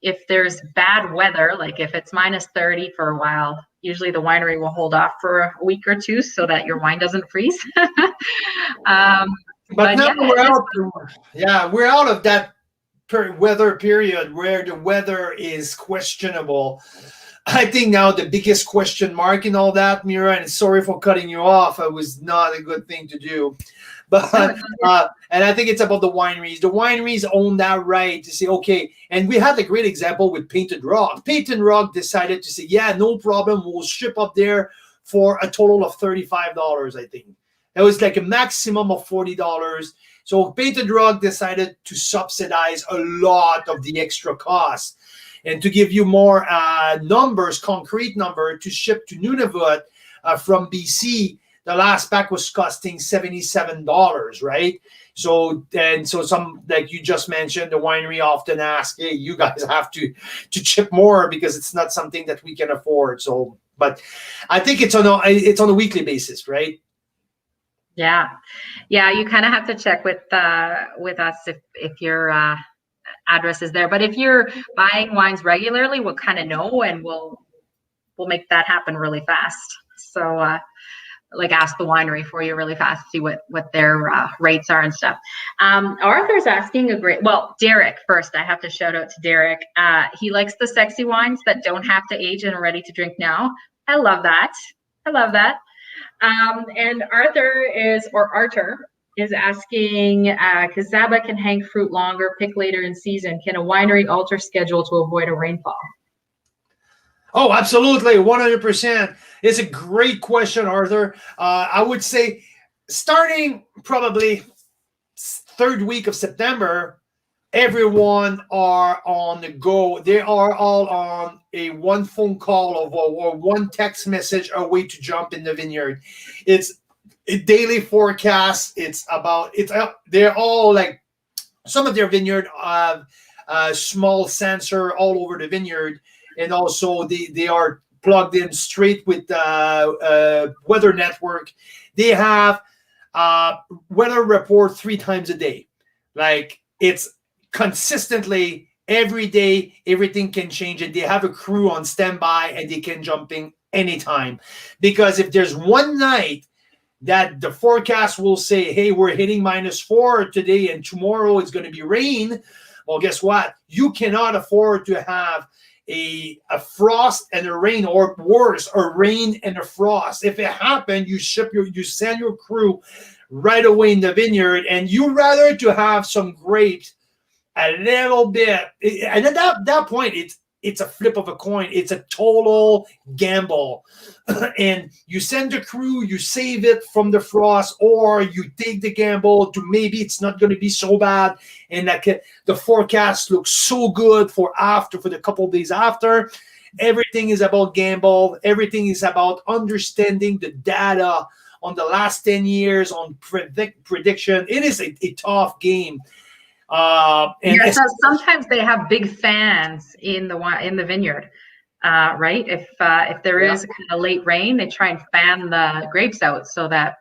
If there's bad weather, like if it's minus 30 for a while, usually the winery will hold off for a week or two so that your wine doesn't freeze. But now we're out of that weather period where the weather is questionable. I think now the biggest question mark in all that, Mira, and sorry for cutting you off. It was not a good thing to do. But and I think it's about the wineries. The wineries own that right to say, okay, and we had a great example with Painted Rock. Painted Rock decided to say, yeah, no problem. We'll ship up there for a total of $35, I think. That was like a maximum of $40. So Painted Rock decided to subsidize a lot of the extra costs. And to give you more numbers, concrete number, to ship to Nunavut from BC, the last pack was costing $77, right? So some, like you just mentioned, the winery often ask, hey, you guys have to chip more because it's not something that we can afford. So, but I think it's on a weekly basis, right? Yeah, you kind of have to check with us if your address is there. But if you're buying wines regularly, we'll kind of know, and we'll make that happen really fast. So like ask the winery for you really fast, see what their rates are and stuff. Arthur's asking Derek first. I have to shout out to Derek. He likes the sexy wines that don't have to age and are ready to drink now. I love that. And Arthur is asking, Kacaba can hang fruit longer, pick later in season. Can a winery alter schedule to avoid a rainfall? Oh, absolutely, 100%. It's a great question, Arthur. I would say starting probably third week of September, everyone are on the go. They are all on a one phone call or one text message away to jump in the vineyard. It's a daily forecast. They're all like, some of their vineyard have a small sensor all over the vineyard, and also they are plugged in straight with weather network. They have weather report 3 times a day. Like, it's consistently every day, everything can change, and they have a crew on standby and they can jump in anytime. Because if there's one night that the forecast will say, hey, we're hitting -4 today and tomorrow it's going to be rain, well, guess what? You cannot afford to have a frost and a rain, or worse, a rain and a frost. If it happened, you send your crew right away in the vineyard, and you rather to have some grapes a little bit, and at that point, it's a flip of a coin. It's a total gamble. And you send the crew, you save it from the frost, or you take the gamble to maybe it's not going to be so bad, and the forecast looks so good for the couple of days after. Everything is about gamble. Everything is about understanding the data on the last 10 years on prediction. It is a tough game. And yeah, so sometimes they have big fans in the vineyard, right? If there is a kind of late rain, they try and fan the grapes out so that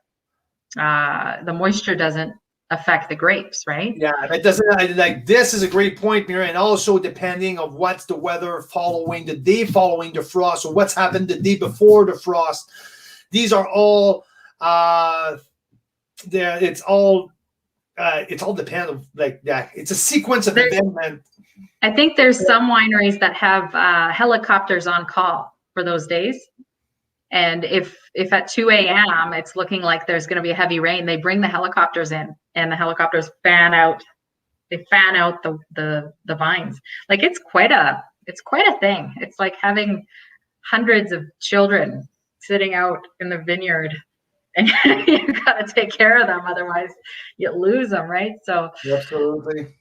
the moisture doesn't affect the grapes, right? Yeah, it doesn't like this is a great point, Mira, and also depending of what's the weather following the day following the frost, or what's happened the day before the frost. These are all it's all dependent like that. It's a sequence of events. I think there's some wineries that have helicopters on call for those days. And if at 2 a.m. it's looking like there's going to be a heavy rain, they bring the helicopters in, and the helicopters fan out the vines. Like it's quite a thing. It's like having hundreds of children sitting out in the vineyard, and you got to take care of them, otherwise you lose them, right? So absolutely.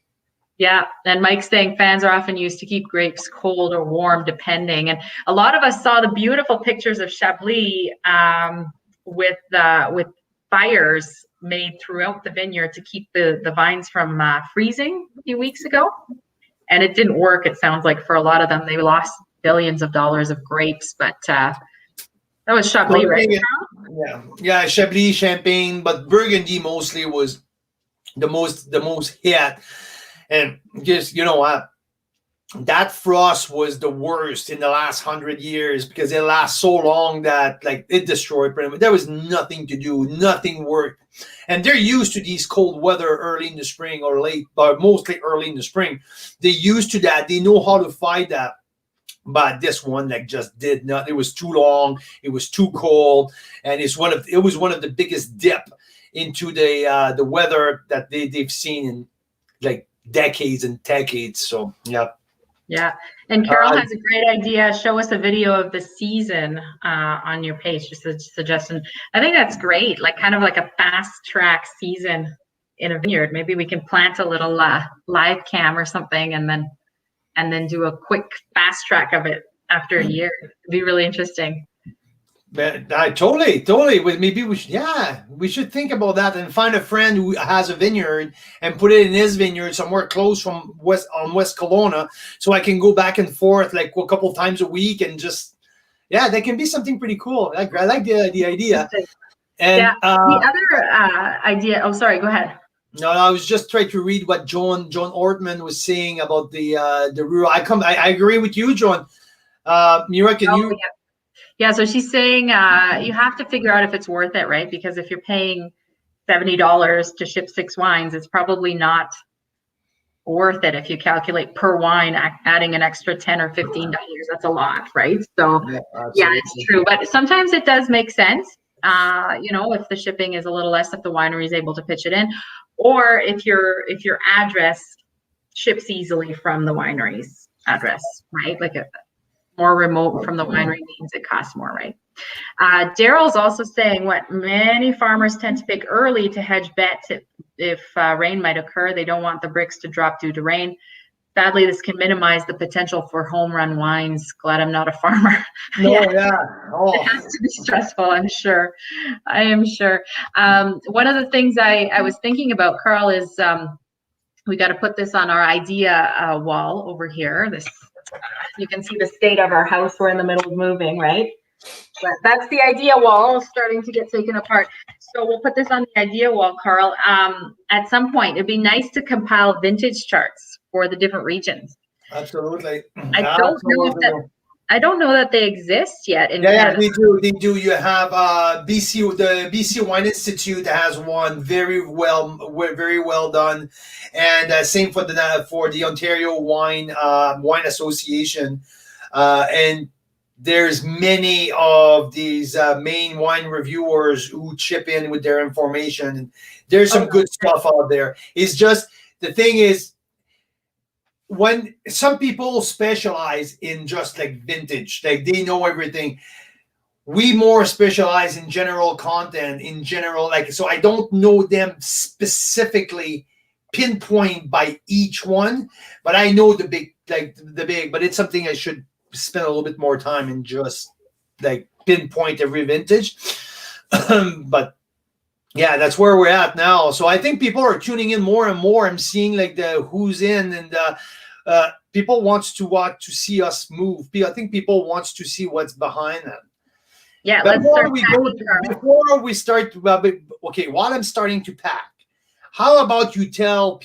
Yeah, and Mike's saying fans are often used to keep grapes cold or warm, depending. And a lot of us saw the beautiful pictures of Chablis with fires made throughout the vineyard to keep the vines from freezing a few weeks ago. And it didn't work, it sounds like, for a lot of them. They lost billions of dollars of grapes, but that was Chablis, right? Yeah, Chablis, Champagne, but Burgundy mostly was the most hit. And just, you know what, that frost was the worst in the last 100 years because it lasts so long that like it destroyed pretty much. There was nothing to do, nothing worked. And they're used to these cold weather early in the spring or late, but mostly early in the spring. They're used to that. They know how to fight that. But this one like just did not. It was too long. It was too cold, and it was one of the biggest dip into the weather that they've seen in like decades and decades. So yeah. And Carol has a great idea. Show us a video of the season on your page, just a suggestion. I think that's great, like kind of like a fast track season in a vineyard. Maybe we can plant a little live cam or something, and then do a quick fast track of it after a year. It'd be really interesting. Totally. Maybe we should think about that and find a friend who has a vineyard and put it in his vineyard somewhere close from West Kelowna, so I can go back and forth like a couple times a week and just that can be something pretty cool. I like the idea. And the other idea. Oh, sorry. Go ahead. No, I was just trying to read what John Ortman was saying about the rural. I agree with you, John. Mira, can you? Yeah, so she's saying you have to figure out if it's worth it, right? Because if you're paying $70 to ship 6 wines, it's probably not worth it if you calculate per wine, adding an extra $10 or $15. That's a lot, right? So yeah, it's true. But sometimes it does make sense, if the shipping is a little less, if the winery is able to pitch it in, or if your address ships easily from the winery's address, right? Like more remote from the winery means it costs more, right? Daryl's also saying what many farmers tend to pick early to hedge bets if rain might occur. They don't want the bricks to drop due to rain. Sadly, this can minimize the potential for home run wines. Glad I'm not a farmer. It has to be stressful, I'm sure. I am sure. One of the things I was thinking about, Carl, is we got to put this on our idea wall over here. You can see the state of our house. We're in the middle of moving, right? But that's the idea wall starting to get taken apart. So we'll put this on the idea wall, Carl. At some point, it'd be nice to compile vintage charts for the different regions. Absolutely. I don't know that they exist yet in Canada. They do. You have the BC Wine Institute has one very well done, and same for the Ontario Wine Association, and there's many of these main wine reviewers who chip in with their information, and there's some good stuff out there. It's just the thing is, when some people specialize in just like vintage, like they know everything. We more specialize in general content, in general, like, so I don't know them specifically pinpoint by each one, but I know the big, but it's something I should spend a little bit more time and just like pinpoint every vintage. But yeah, that's where we're at now. So I think people are tuning in more and more. I'm seeing like the who's in, and people wants to see us move. I think people wants to see what's behind them. Yeah, But let's start before we start, okay, while I'm starting to pack, how about you tell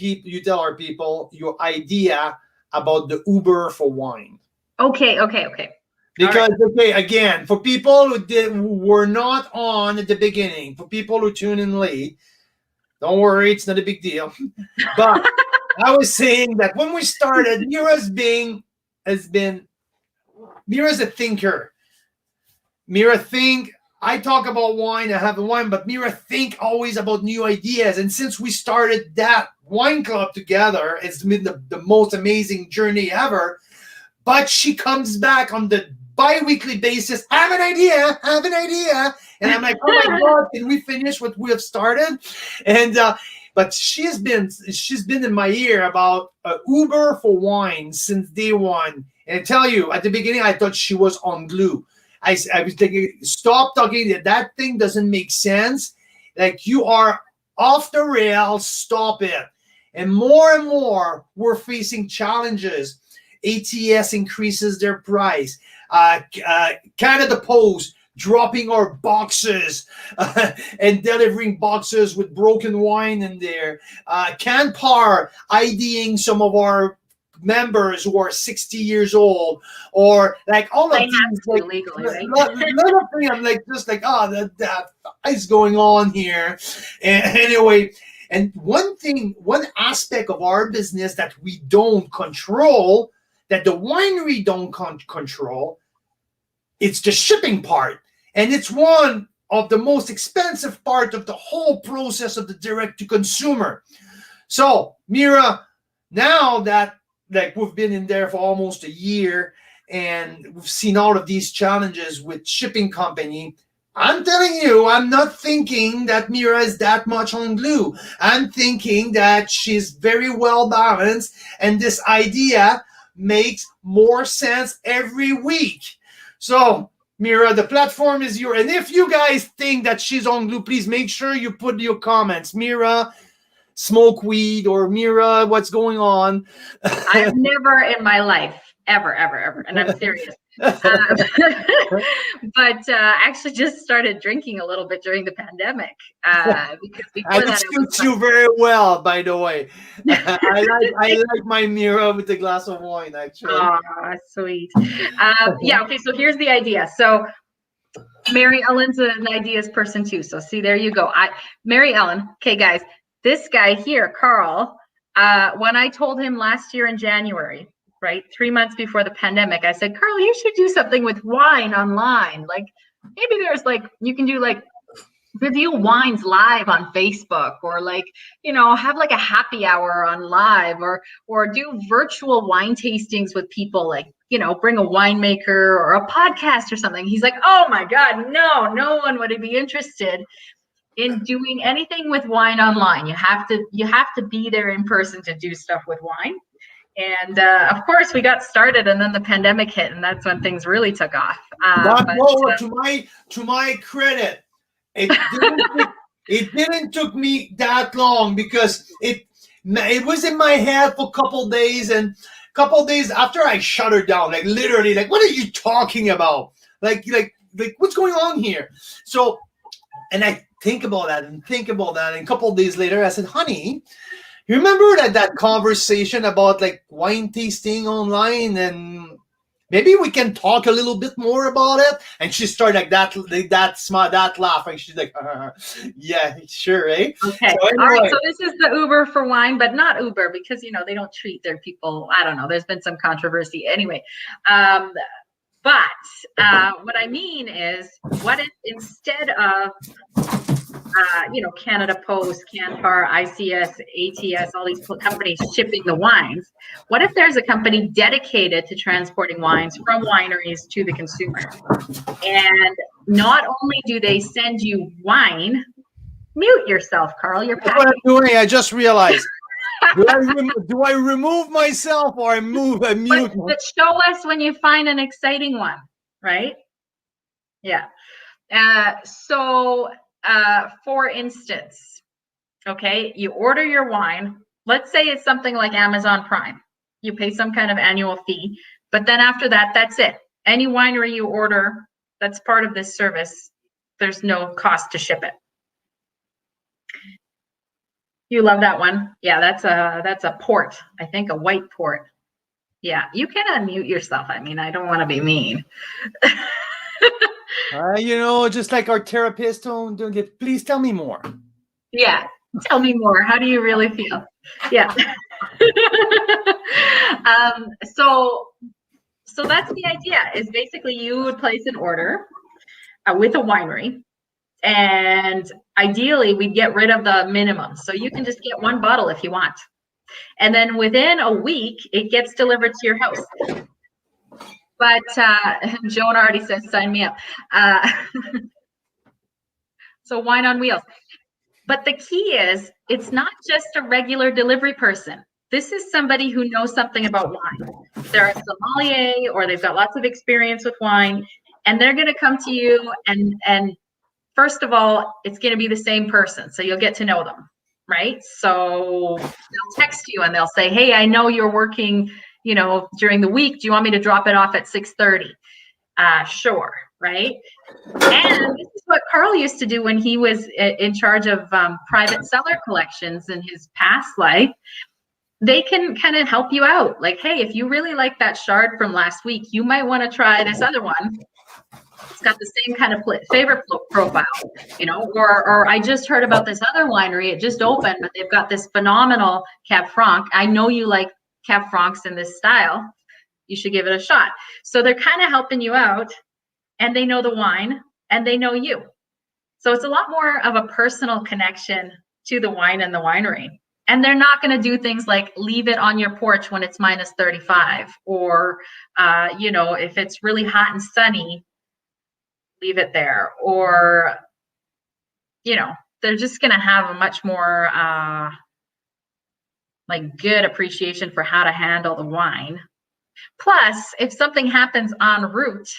our people your idea about the Uber for wine? Okay. Because, okay, again, for people who were not on at the beginning, for people who tune in late, don't worry, it's not a big deal. But I was saying that when we started, Mira's a thinker. Mira I talk about wine, I have a wine, but Mira think always about new ideas. And since we started that wine club together, it's been the most amazing journey ever. But she comes back on the bi-weekly basis, have an idea. And I'm like, oh my God, can we finish what we have started? And but she's been in my ear about Uber for wine since day one. And I tell you, at the beginning, I thought she was on glue. I was thinking, stop talking. That thing doesn't make sense. Like, you are off the rails. Stop it. And more, we're facing challenges. ATS increases their price. Canada Post dropping our boxes and delivering boxes with broken wine in there. Canpar IDing some of our members who are 60 years old, or like all of these, like, legally, right? I'm like, just like, oh, that is going on here. And anyway, and one aspect of our business that we don't control, that the winery don't control, it's the shipping part. And it's one of the most expensive part of the whole process of the direct to consumer. So, Mira, now that like we've been in there for almost a year and we've seen all of these challenges with shipping company, I'm telling you, I'm not thinking that Mira is that much on glue. I'm thinking that she's very well balanced, and this idea makes more sense every week. So, Mira, the platform is yours. And if you guys think that she's on glue, please make sure you put your comments. Mira, smoke weed, or Mira, what's going on? I've never in my life, ever, and I'm serious. But actually just started drinking a little bit during the pandemic. Because before that, it suits you very well, by the way. I like my Mira with a glass of wine, actually. Oh, sweet. Yeah, okay, so here's the idea. So Mary Ellen's an ideas person too. So see, there you go. Mary Ellen, okay, guys, this guy here, Carl, when I told him last year in January, right, 3 months before the pandemic, I said, Carl, you should do something with wine online. Like, maybe there's like, you can do like review wines live on Facebook, or like, you know, have like a happy hour on live, or do virtual wine tastings with people, like, you know, bring a winemaker or a podcast or something. He's like, oh my God, no one would be interested in doing anything with wine online. You have to be there in person to do stuff with wine. And of course, we got started, and then the pandemic hit, and that's when things really took off. To my credit, it didn't took me that long, because it was in my head for a couple days, and a couple days after I shut her down, like literally, like, what are you talking about? Like what's going on here? So, and I think about that, and a couple of days later, I said, honey, you remember that conversation about like wine tasting online, and maybe we can talk a little bit more about it? And she started like that smile, that laugh, and she's like, yeah, sure, eh? Okay, so anyway. All right, so this is the Uber for wine, but not Uber, because, you know, they don't treat their people, I don't know, there's been some controversy anyway. But what I mean is, what if instead of you know, Canada Post, Canpar, ICS, ATS, all these companies shipping the wines, what if there's a company dedicated to transporting wines from wineries to the consumer? And not only do they send you wine, mute yourself, Carl, you're packing. What I'm doing, I just realized. Do I remove myself or I mute? But show us when you find an exciting one, right? Yeah. So for instance, okay, you order your wine. Let's say it's something like Amazon Prime. You pay some kind of annual fee, but then after that, that's it. Any winery you order that's part of this service, there's no cost to ship it. You love that one? Yeah, that's a port. I think a white port. Yeah, you can unmute yourself. I mean, I don't want to be mean. Just like our therapist, don't get. Please tell me more. Yeah, tell me more. How do you really feel? Yeah. So that's the idea. Is basically you would place an order with a winery, and ideally we'd get rid of the minimum, so you can just get one bottle if you want, and then within a week it gets delivered to your house. But Joan already says, sign me up. So wine on wheels. But the key is, it's not just a regular delivery person. This is somebody who knows something about wine. They're a sommelier, or they've got lots of experience with wine, and they're going to come to you. And first of all, it's going to be the same person, so you'll get to know them, right? So they'll text you and they'll say, "Hey, I know you're working, during the week. Do you want me to drop it off at 6:30?" Sure, right? And this is what Carl used to do when he was in charge of private seller collections in his past life. They can kind of help you out. Like, hey, if you really like that Chard from last week, you might want to try this other one. It's got the same kind of flavor profile, or I just heard about this other winery. It just opened, but they've got this phenomenal Cab Franc. I know you like Cab Francs in this style. You should give it a shot. So they're kind of helping you out, and they know the wine and they know you. So it's a lot more of a personal connection to the wine and the winery. And they're not going to do things like leave it on your porch when it's minus 35, or, if it's really hot and sunny, leave it there. Or, they're just going to have a much more good appreciation for how to handle the wine. Plus, if something happens en route,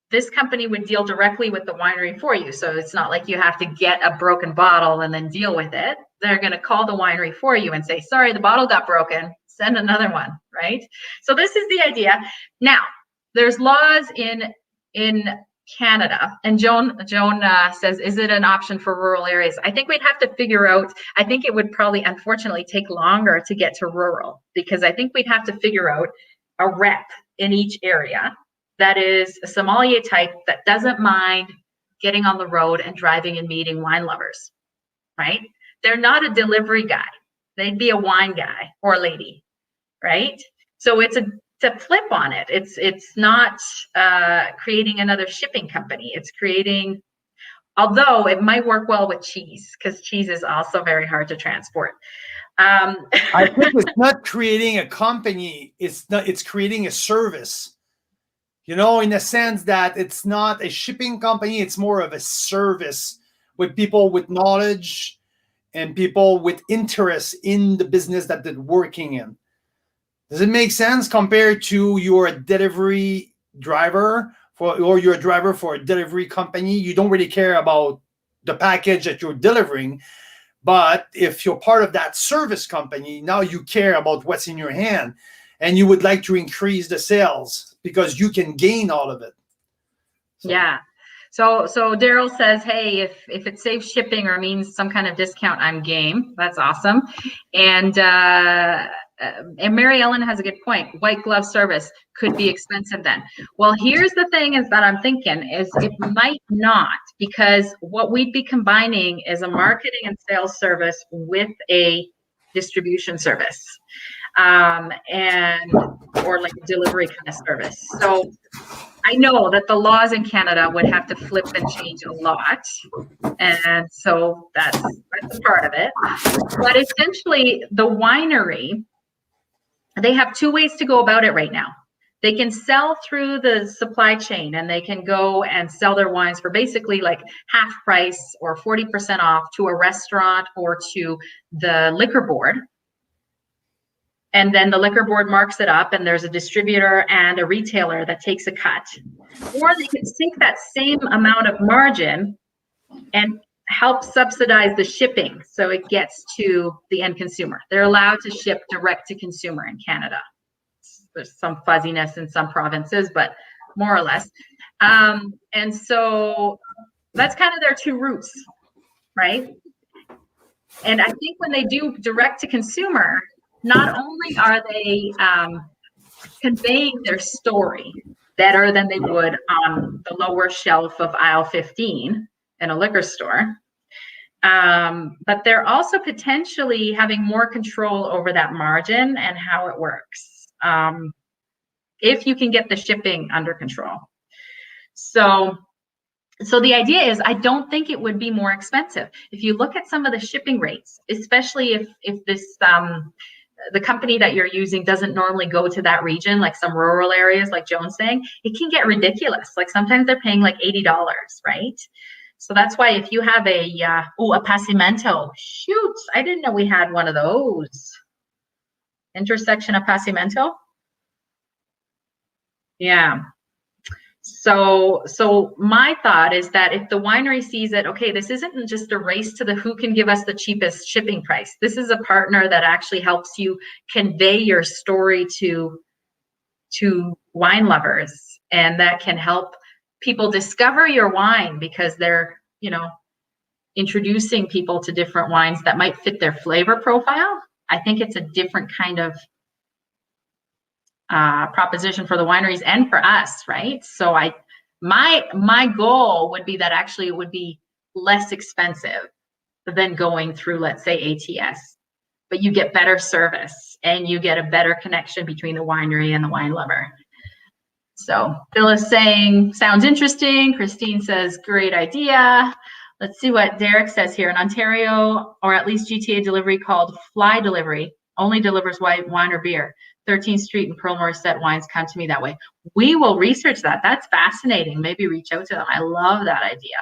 this company would deal directly with the winery for you. So it's not like you have to get a broken bottle and then deal with it. They're going to call the winery for you and say, sorry, the bottle got broken. Send another one, right? So this is the idea. Now, there's laws in Canada, and Joan says, is it an option for rural areas? I think we'd have to figure out, I think it would probably, unfortunately, take longer to get to rural, because I think we'd have to figure out a rep in each area that is a sommelier type that doesn't mind getting on the road and driving and meeting wine lovers, right? They're not a delivery guy. They'd be a wine guy or lady, right? So it's a flip on it. It's not creating another shipping company. It's creating, although it might work well with cheese, because cheese is also very hard to transport. I think it's not creating a company. It's creating a service. In the sense that it's not a shipping company, it's more of a service with people with knowledge and people with interest in the business that they're working in. Does it make sense compared to you're a delivery driver or you're a driver for a delivery company? You don't really care about the package that you're delivering. But if you're part of that service company, now you care about what's in your hand, and you would like to increase the sales because you can gain all of it. So. Yeah. So Daryl says, hey, if it saves shipping or means some kind of discount, I'm game. That's awesome. And Mary Ellen has a good point. White glove service could be expensive then. Well, here's the thing is that I'm thinking is it might not, because what we'd be combining is a marketing and sales service with a distribution service. Or like a delivery kind of service. So I know that the laws in Canada would have to flip and change a lot. And so that's a part of it. But essentially the winery, they have two ways to go about it right now. They can sell through the supply chain, and they can go and sell their wines for basically like half price or 40% off to a restaurant or to the liquor board. and then the liquor board marks it up, and there's a distributor and a retailer that takes a cut. Or they can take that same amount of margin and help subsidize the shipping so it gets to the end consumer. They're allowed to ship direct to consumer in Canada. There's some fuzziness in some provinces, but more or less. And so that's kind of their two routes, right? And I think when they do direct to consumer, not only are they conveying their story better than they would on the lower shelf of aisle 15 in a liquor store, but they're also potentially having more control over that margin and how it works, if you can get the shipping under control. So the idea is, I don't think it would be more expensive. If you look at some of the shipping rates, especially if this the company that you're using doesn't normally go to that region, like some rural areas, like Joan's saying, it can get ridiculous. Like sometimes they're paying like $80, right? So that's why if you have a Passimento, shoot, I didn't know we had one of those. Intersection of Passimento. Yeah. So my thought is that if the winery sees it, okay, this isn't just a race to the who can give us the cheapest shipping price. This is a partner that actually helps you convey your story to wine lovers, and that can help people discover your wine because they're, introducing people to different wines that might fit their flavor profile. I think it's a different kind of proposition for the wineries and for us, right? So my goal would be that actually it would be less expensive than going through, let's say, ATS, but you get better service and you get a better connection between the winery and the wine lover. So Phil is saying, sounds interesting. Christine says, great idea. Let's see what Derek says here. In Ontario, or at least GTA delivery called Fly Delivery, only delivers white wine or beer. 13th Street and Pearl Morissette wines come to me that way. We will research that. That's fascinating. Maybe reach out to them. I love that idea.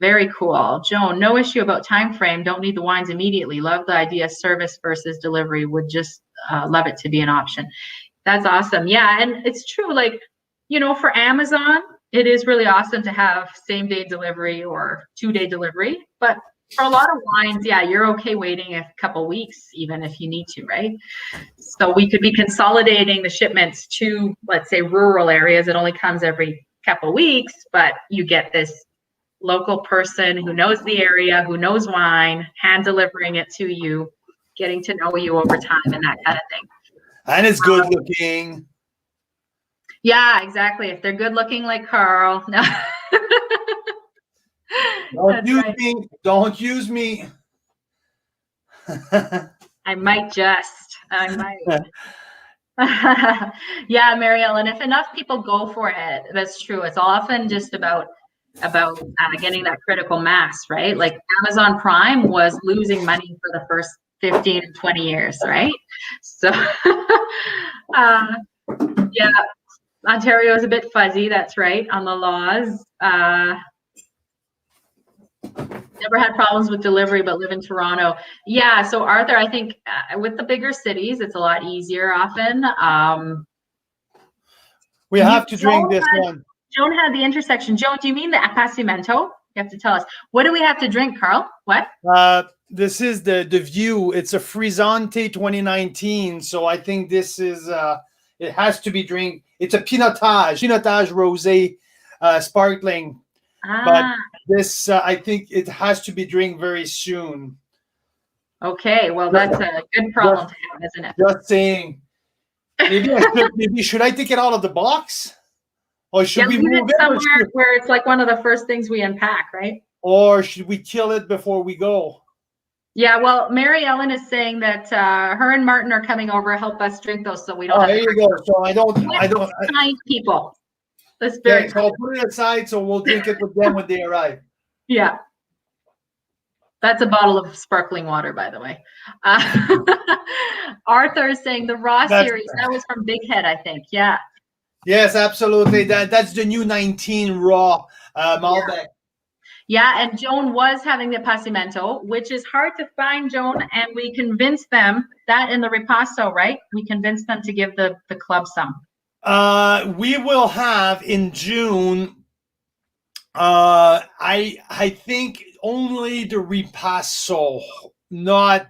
Very cool. Joan, no issue about time frame. Don't need the wines immediately. Love the idea. Service versus delivery. Would just love it to be an option. That's awesome. Yeah, and it's true. Like, for Amazon, it is really awesome to have same day delivery or 2-day delivery. But for a lot of wines, yeah, you're okay waiting a couple weeks, even if you need to, right? So we could be consolidating the shipments to, let's say, rural areas. It only comes every couple weeks, but you get this local person who knows the area, who knows wine, hand delivering it to you, getting to know you over time and that kind of thing. And it's good looking. Yeah, exactly. If they're good looking like Carl. No. Don't use me. Don't use me. I might. Yeah, Mary Ellen, if enough people go for it, that's true. It's often just about getting that critical mass, right? Like Amazon Prime was losing money for the first 15 to 20 years, right? So yeah, Ontario is a bit fuzzy, that's right, on the laws. Never had problems with delivery, but live in Toronto. Yeah, so Arthur, I think with the bigger cities, it's a lot easier often. We have to drink this one. Joan had the intersection. Joan, do you mean the Appassimento? You have to tell us. What do we have to drink, Carl? What? This is the View. It's a Frizzante 2019. So I think this is, it has to be drink. It's a Pinotage Rosé sparkling. But this, I think it has to be drink very soon. Okay, well, that's a good problem to have, isn't it? Just saying. Maybe should I take it out of the box? Or should we move it somewhere where it's like one of the first things we unpack, right? Or should we kill it before we go? Yeah, well, Mary Ellen is saying that her and Martin are coming over, help us drink those, so we don't. There you go. So I don't. Kind people. That's very. So I'll put it aside, so we'll drink it with them when they arrive. Yeah. That's a bottle of sparkling water, by the way. Arthur is saying the Raw series. That was from Big Head, I think. Yeah. Yes, absolutely. That's the new 19 Raw Malbec. Yeah, and Joan was having the passimento, which is hard to find, Joan, and we convinced them that in the ripasso, right? We convinced them to give the club some. We will have in June. I think only the ripasso, not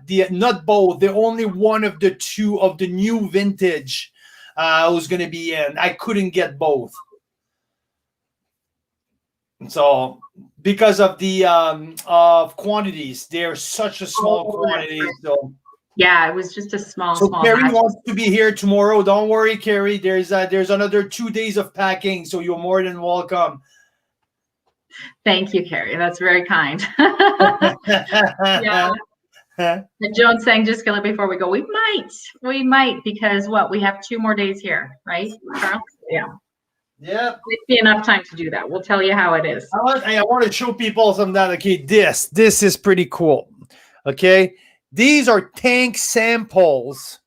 both. The only one of the two of the new vintage was going to be in. I couldn't get both. So because of the of quantities, they're such a small quantity. So yeah, it was just a small. Carrie batch. wants to be here tomorrow. Don't worry, Carrie. There's another 2 days of packing, so you're more than welcome. Thank you, Carrie. That's very kind. Yeah. And Joan's saying, just before we go, we might, because we have 2 more days here, right, Charles? Yeah. Yep. It'd be enough time to do that. We'll tell you how it is. I want to show people some that. Okay, this is pretty cool. Okay, these are tank samples.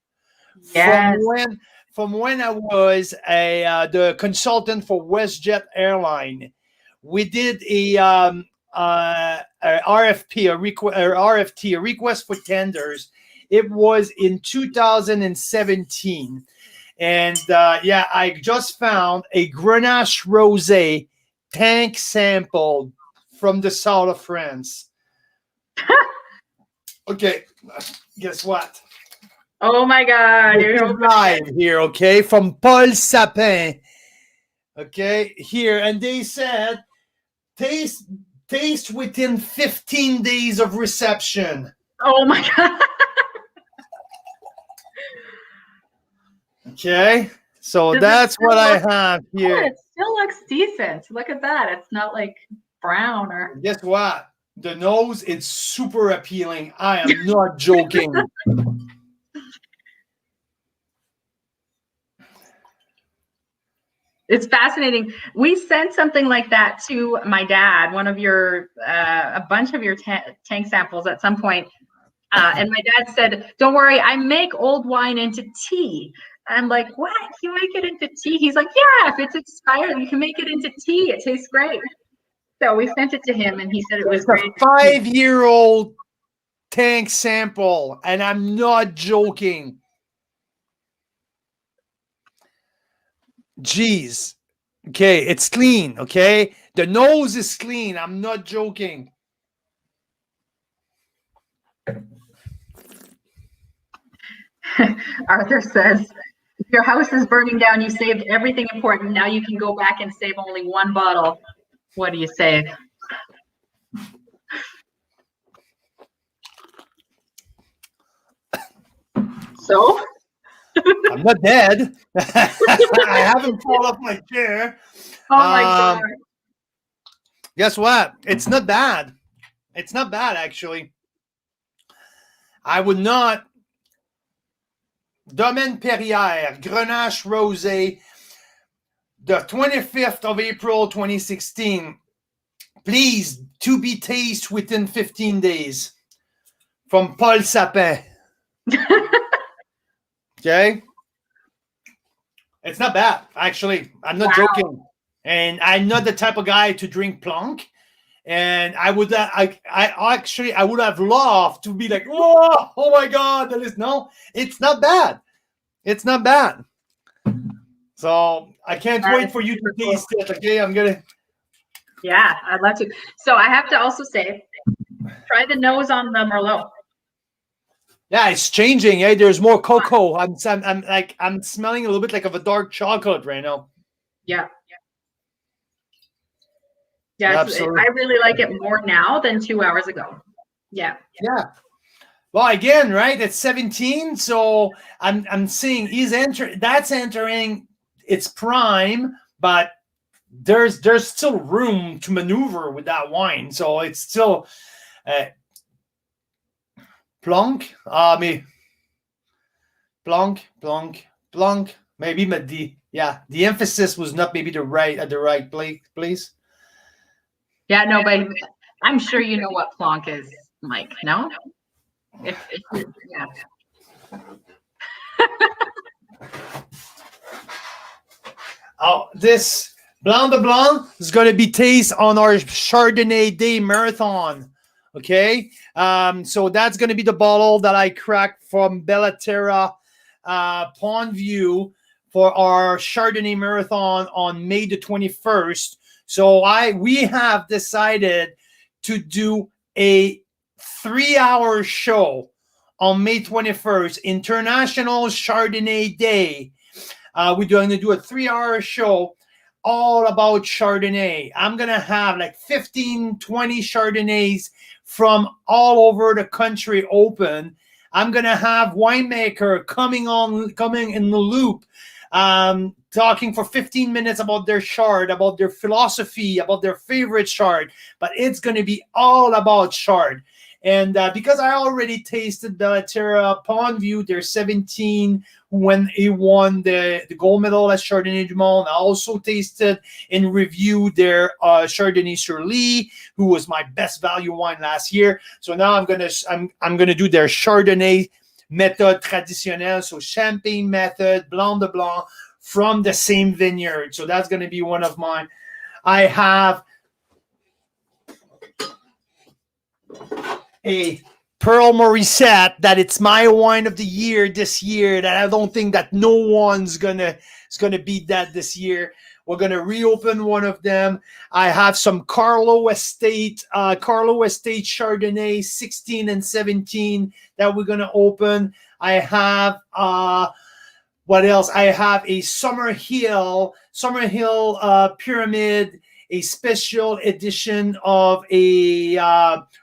Yes. From when I was the consultant for WestJet Airline. We did a RFP, a request for tenders. It was in 2017. And I just found a Grenache Rosé tank sample from the south of France. Okay, guess what? Oh my God! You're live here, okay? From Paul Sapin. Okay, here, and they said taste within 15 days of reception. Oh my God! Okay, so that's what I have here. It still looks decent. Look at that. It's not like brown or. Guess what? The nose is super appealing. I am not joking. It's fascinating. We sent something like that to my dad, a bunch of your tank samples at some point. And my dad said, don't worry, I make old wine into tea. I'm like, what? You make it into tea? He's like, yeah, if it's expired, you can make it into tea. It tastes great. So we sent it to him, and he said it was great. A 5-year-old tank sample, and I'm not joking. Jeez. Okay, it's clean, okay? The nose is clean. I'm not joking. Arthur says, if your house is burning down, you saved everything important. Now you can go back and save only 1 bottle. What do you say? So? I'm not dead. I haven't fallen off my chair. Oh my God. Guess what? It's not bad. It's not bad, actually. I would not. Domaine Perrière, Grenache Rosé, the 25th of April, 2016. Please, to be tasted within 15 days. From Paul Sapin. Okay? It's not bad, actually. I'm not joking. And I'm not the type of guy to drink Blanc. And I would have loved to be like, whoa, oh my God, it's not bad. It's not bad. So I can't wait for you to taste it. Okay, I'm gonna. Yeah, I'd love to. So I have to also say, try the nose on the Merlot. Yeah, it's changing. Hey, there's more cocoa. I'm smelling a little bit like of a dark chocolate right now. Yeah. Yeah, I really like it more now than 2 hours ago. Yeah. Yeah. Well, again, right? It's 17, so I'm seeing that's entering its prime, but there's still room to maneuver with that wine. So it's still Blanc. Blanc. Maybe, but the emphasis was not maybe at the right place. Yeah, no, but I'm sure you know what Blanc is, Mike. No? Yeah. Oh, this Blanc de Blanc is going to be tasted on our Chardonnay Day Marathon. Okay. So that's going to be the bottle that I cracked from Bellaterra Pond View for our Chardonnay Marathon on May the 21st. So we have decided to do a 3-hour show on May 21st, International Chardonnay Day. We're going to do a 3-hour show all about Chardonnay. I'm going to have like 15, 20 Chardonnays from all over the country open. I'm going to have winemaker coming in the loop, talking for 15 minutes about their chard, about their philosophy, about their favorite chard. But it's going to be all about chard. And because I already tasted Bellaterra Pond View, they're 17 when he won the gold medal at Chardonnay du Monde. I also tasted and reviewed their Chardonnay sur Lie, who was my best value wine last year. So now I'm gonna do their Chardonnay method traditionnelle, so champagne method, Blanc de Blanc from the same vineyard. So that's gonna be one of mine. I have a Pearl Morissette that it's my wine of the year this year, that I don't think that no one's gonna beat that this year. We're gonna reopen one of them. I have some Carlo Estate Chardonnay 16 and 17 that we're gonna open. I have what else? I have a Summer Hill Pyramid, a special edition of a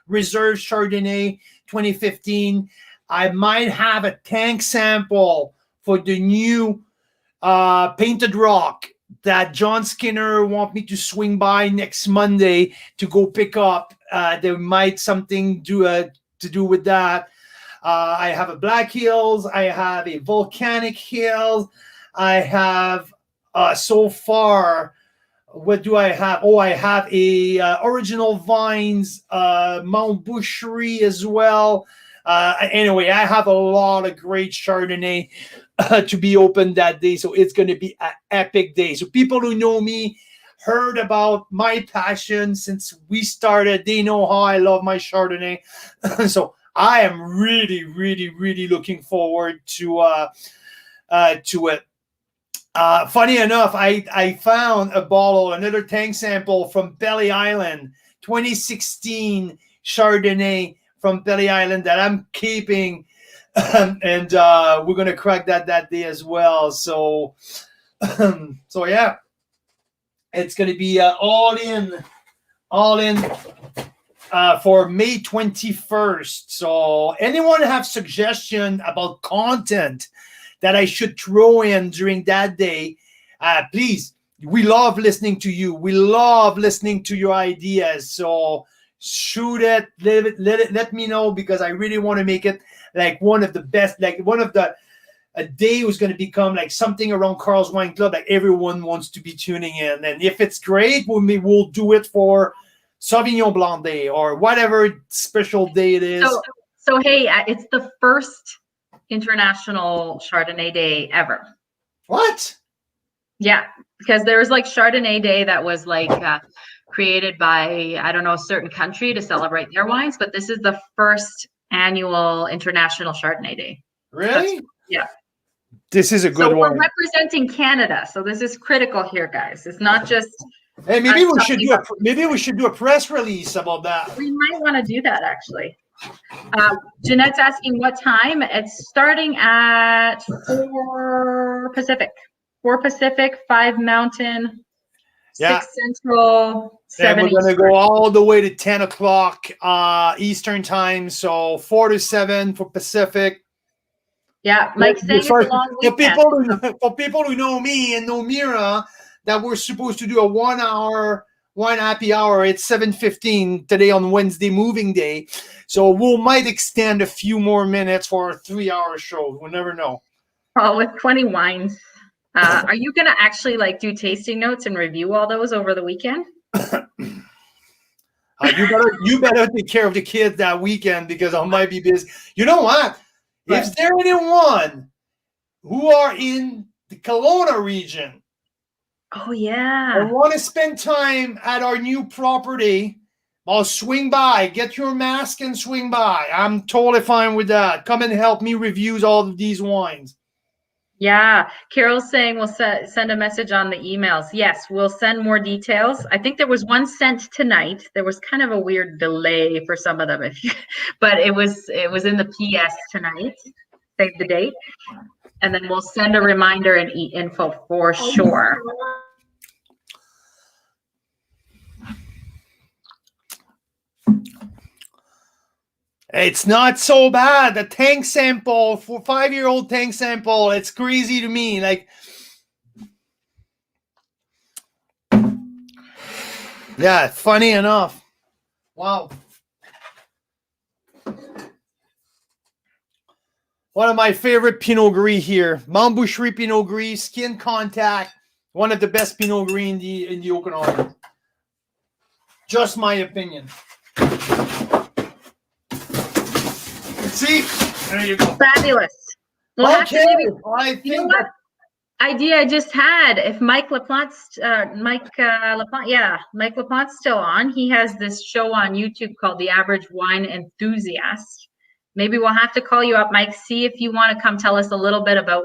Reserve Chardonnay 2015. I might have a tank sample for the new Painted Rock that John Skinner want me to swing by next Monday to go pick up. There might something to do with that. I have a Black Hills. I have a Volcanic Hills. I have so far. What do I have? Oh, I have a Original Vines Mount Boucherie as well. Anyway, I have a lot of great Chardonnay to be open that day. So it's going to be an epic day. So people who know me heard about my passion since we started. They know how I love my Chardonnay. So I am really, really, really looking forward to it. Funny enough, I found another tank sample from Pelly Island, 2016 Chardonnay from Pelly Island that I'm keeping, and we're gonna crack that day as well. So yeah, it's gonna be all in for May 21st. So anyone have suggestion about content that I should throw in during that day, please. We love listening to you. We love listening to your ideas. So shoot it, let me know, because I really want to make it like one of the best, like one of the a day was going to become like something around Carl's Wine Club, like everyone wants to be tuning in. And if it's great, we'll do it for Sauvignon Blanc Day or whatever special day it is. So hey, it's the first International Chardonnay Day ever. What? Yeah, because there was like Chardonnay Day that was like created by, I don't know, a certain country to celebrate their wines, but this is the first annual International Chardonnay Day. Really? Yeah. This is a good one. We're representing Canada, so this is critical here, guys. It's not just. Hey, maybe we should do a press release about that. We might want to do that actually. Jeanette's asking what time. It's starting at 4 Pacific. 4 Pacific, 5 Mountain, 6 Central, 7 and we're going to go all the way to 10 o'clock Eastern time. So 4 to 7 for Pacific. Yeah, like saying it's a long weekend. For people who know me and know Mira, that we're supposed to do a 1 hour wine happy hour at 7:15 today on Wednesday moving day. So we might extend a few more minutes for a 3-hour show. We'll never know. Well, with 20 wines. Are you going to actually like do tasting notes and review all those over the weekend? You better take care of the kids that weekend because I might be busy. You know what? Right. If there anyone who are in the Kelowna region Oh, I yeah. want to spend time at our new property. I'll swing by, get your mask and swing by. I'm totally fine with that. Come and help me review all of these wines. Yeah. Carol's saying we'll send a message on the emails. Yes, we'll send more details. I think there was one sent tonight. There was kind of a weird delay for some of them, but it was in the PS tonight. Save the date. And then we'll send a reminder and info for sure. It's not so bad. The tank sample, for 5-year-old tank sample, it's crazy to me. Like, yeah, funny enough. Wow. One of my favorite Pinot Gris here. Montboucherie Pinot Gris, skin contact. One of the best Pinot Gris in the Okanagan. Just my opinion. See? There you go. Fabulous. We'll okay. I think you know what idea I just had. If Mike LaPlante's Mike LaPlante's still on. He has this show on YouTube called The Average Wine Enthusiast. Maybe we'll have to call you up, Mike, see if you want to come tell us a little bit about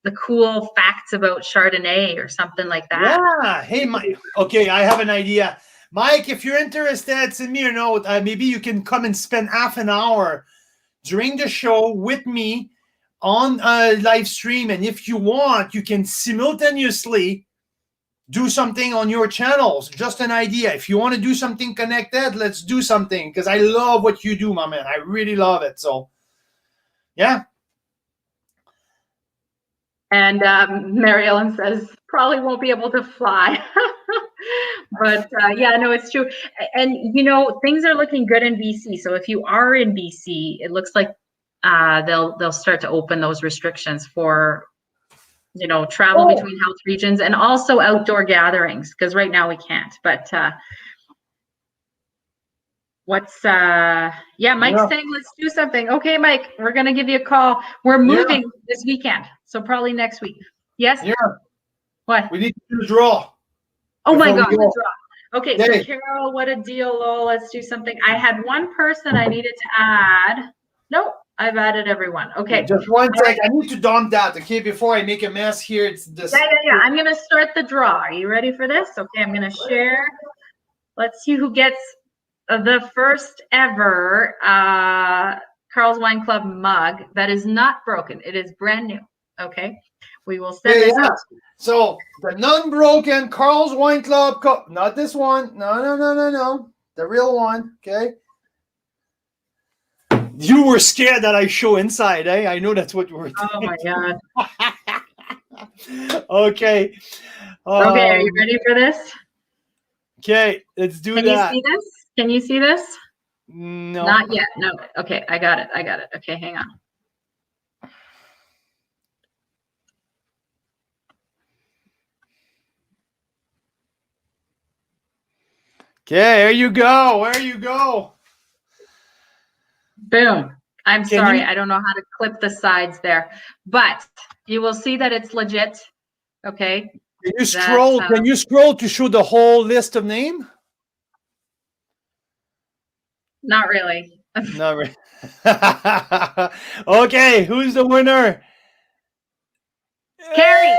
the cool facts about Chardonnay or something like that. Yeah. Hey, Mike. Okay, I have an idea. Mike, if you're interested, send me a note. Maybe you can come and spend half an hour during the show with me on a live stream. And if you want, you can simultaneously do something on your channels. Just an idea. If you want to do something connected, let's do something. Because I love what you do, my man. I really love it. So, yeah. And Mary Ellen says, probably won't be able to fly. But yeah, no, it's true. And, you know, things are looking good in BC. So if you are in BC, it looks like they'll start to open those restrictions for, you know, travel between health regions and also outdoor gatherings, because right now we can't. But Mike's saying let's do something. Okay, Mike, we're gonna give you a call. We're moving this weekend, so probably next week. Yes. Yeah. What? We need to do a draw. Oh my God, the draw. Okay, so Carol, what a deal, lol. Let's do something. I had one person I needed to add. Nope, I've added everyone. Okay. Just one sec. I need to dump that, okay, before I make a mess here. It's this. Yeah. I'm gonna start the draw. Are you ready for this? Okay, I'm gonna share. Let's see who gets the first ever Carl's Wine Club mug that is not broken. It is brand new. Okay. We will send this out. So the non-broken Carl's Wine Club cup, not this one. No. The real one. Okay. You were scared that I show inside, eh? I know that's what you were thinking. Oh my God. Okay. Okay, are you ready for this? Okay, let's do that. Can you see this? Can you see this? No. Not yet. No. Okay, I got it. Okay, hang on. Okay, there you go. There you go. Boom. I'm sorry. I don't know how to clip the sides there, but you will see that it's legit. Okay. Can you scroll? Can you scroll to show the whole list of names? Not really. Not really. Okay, who's the winner? Carrie.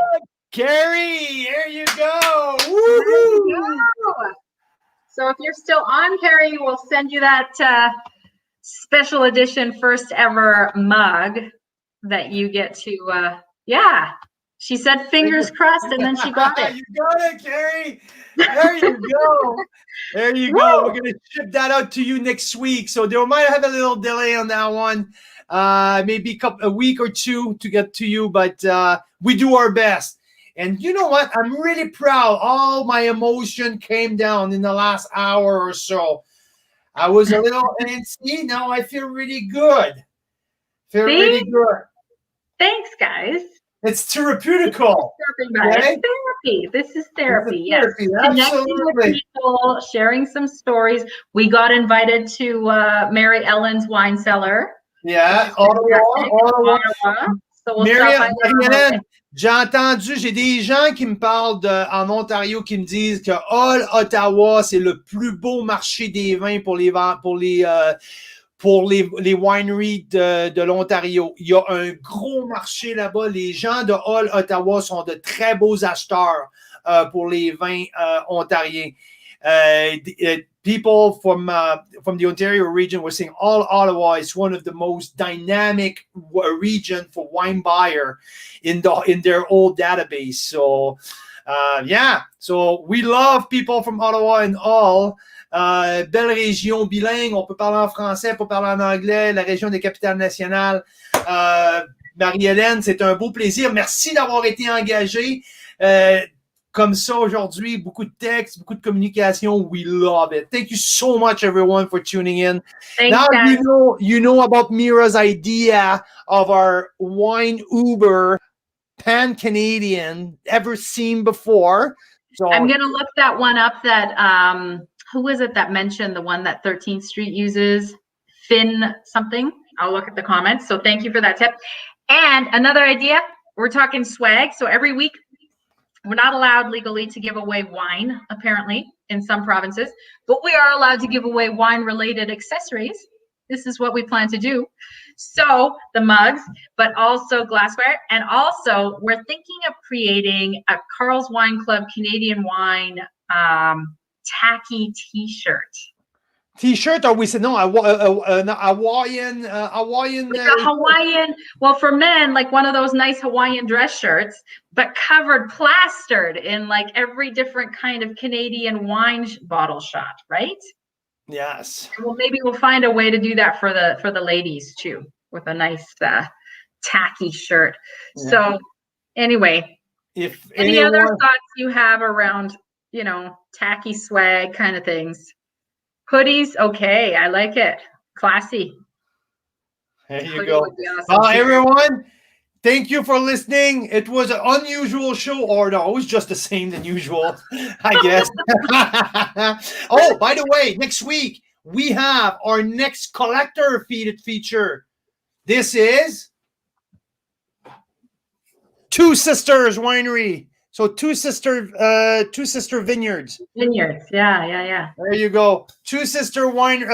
Carrie, there you go. Woo-hoo. So if you're still on, Carrie, we'll send you that special edition first ever mug that you get to, she said fingers crossed and then she got it. You got it, Carrie. There you go. There you go. We're going to ship that out to you next week. So there might have a little delay on that one. Maybe a week or two to get to you, but we do our best. And you know what? I'm really proud. All my emotion came down in the last hour or so. I was a little antsy. Now I feel really good. Really good. Thanks, guys. It's therapeutical. Okay? It's therapy. This is therapy. Yes. Connecting with people, sharing some stories. We got invited to Mary Ellen's wine cellar. Yeah, Ottawa. So we'll stop by there on our way. Marie-Hélène, j'ai des gens qui me parlent en Ontario qui me disent que Hull, Ottawa, c'est le plus beau marché des vins pour les wineries de l'Ontario. Il y a un gros marché là-bas. Les gens de Hull, Ottawa sont de très beaux acheteurs pour les vins ontariens. People from the Ontario region were saying all Ottawa is one of the most dynamic region for wine buyer in their old database. So so we love people from Ottawa and all. Belle région bilingue, on peut parler en français, on peut parler en anglais, la région des capitales nationales. Marie-Hélène, c'est un beau plaisir. Merci d'avoir été engagée. Comme ça aujourd'hui, beaucoup de textes, beaucoup de communication. We love it. Thank you so much, everyone, for tuning in. Thanks, now guys. you know about Mira's idea of our wine Uber pan-Canadian, ever seen before. So I'm gonna look that one up. That who was it that mentioned the one that 13th Street uses? Finn something. I'll look at the comments. So thank you for that tip. And another idea. We're talking swag. So every week. We're not allowed legally to give away wine, apparently, in some provinces, but we are allowed to give away wine-related accessories. This is what we plan to do. So the mugs, but also glassware. And also, we're thinking of creating a Carl's Wine Club Canadian Wine tacky T-shirt. T-shirt, or we said no, Hawaiian. Like a Hawaiian, well, for men, like one of those nice Hawaiian dress shirts, but plastered in like every different kind of Canadian wine bottle shot, right? Yes. Well, maybe we'll find a way to do that for the ladies too, with a nice tacky shirt. Yeah. So anyway, if any other thoughts you have around, tacky swag kind of things. Hoodies, okay, I like it. Classy. There you go. Awesome. Everyone, thank you for listening. It was an unusual show, or no, it was just the same than usual, I guess. Oh, by the way, next week, we have our next collector feature. This is Two Sisters Winery. So Two Sister Vineyards. Vineyards, yeah. There you go. Two Sister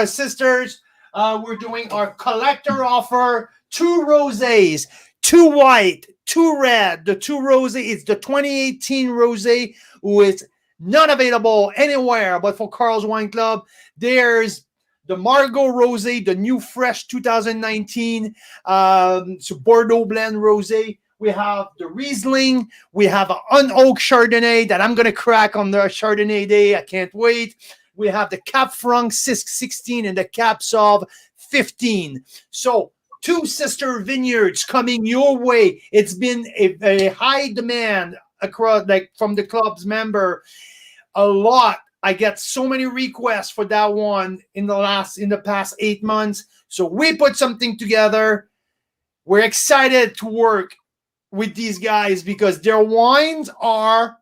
Sisters. We're doing our collector offer. 2 rosés, 2 white, 2 red. The 2 rosé is the 2018 rosé, which is not available anywhere but for Carl's Wine Club. There's the Margot rosé, the new fresh 2019 Bordeaux blend rosé. We have the Riesling. We have an unoaked Chardonnay that I'm going to crack on the Chardonnay day. I can't wait. We have the Cap Franc 16 and the Cap Sauv 15. So, Two Sister Vineyards coming your way. It's been a high demand across, like from the club's member. A lot. I get so many requests for that one in the past 8 months. So we put something together. We're excited to work with these guys because their wines are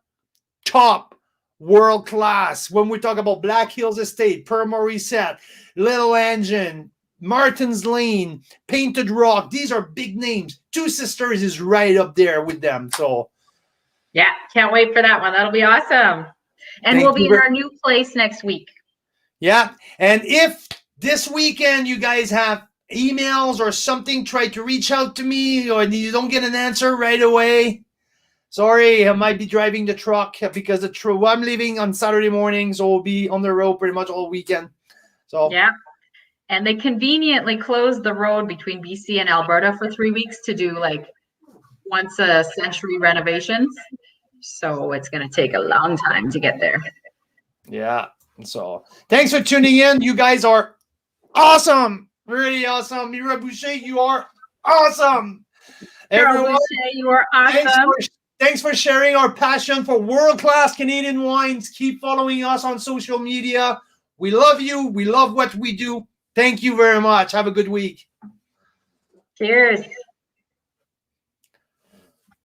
top, world class. When we talk about Black Hills Estate, Per Mauricette, Little Engine, Martin's Lane, Painted Rock, these are big names. Two Sisters is right up there with them. So yeah, can't wait for that one. That'll be awesome. And we'll be in our new place next week. Yeah. And if this weekend you guys have emails or something, try to reach out to me, or you don't get an answer right away. Sorry, I might be driving the truck because I'm leaving on Saturday morning, so we'll be on the road pretty much all weekend. So yeah. And they conveniently closed the road between BC and Alberta for 3 weeks to do like once a century renovations. So it's going to take a long time to get there. Yeah. So thanks for tuning in. You guys are awesome. Really awesome. Mira Boucher, you are awesome. Everyone, Boucher, you are awesome. Thanks for sharing our passion for world-class Canadian wines. Keep following us on social media. We love you. We love what we do. Thank you very much. Have a good week. Cheers.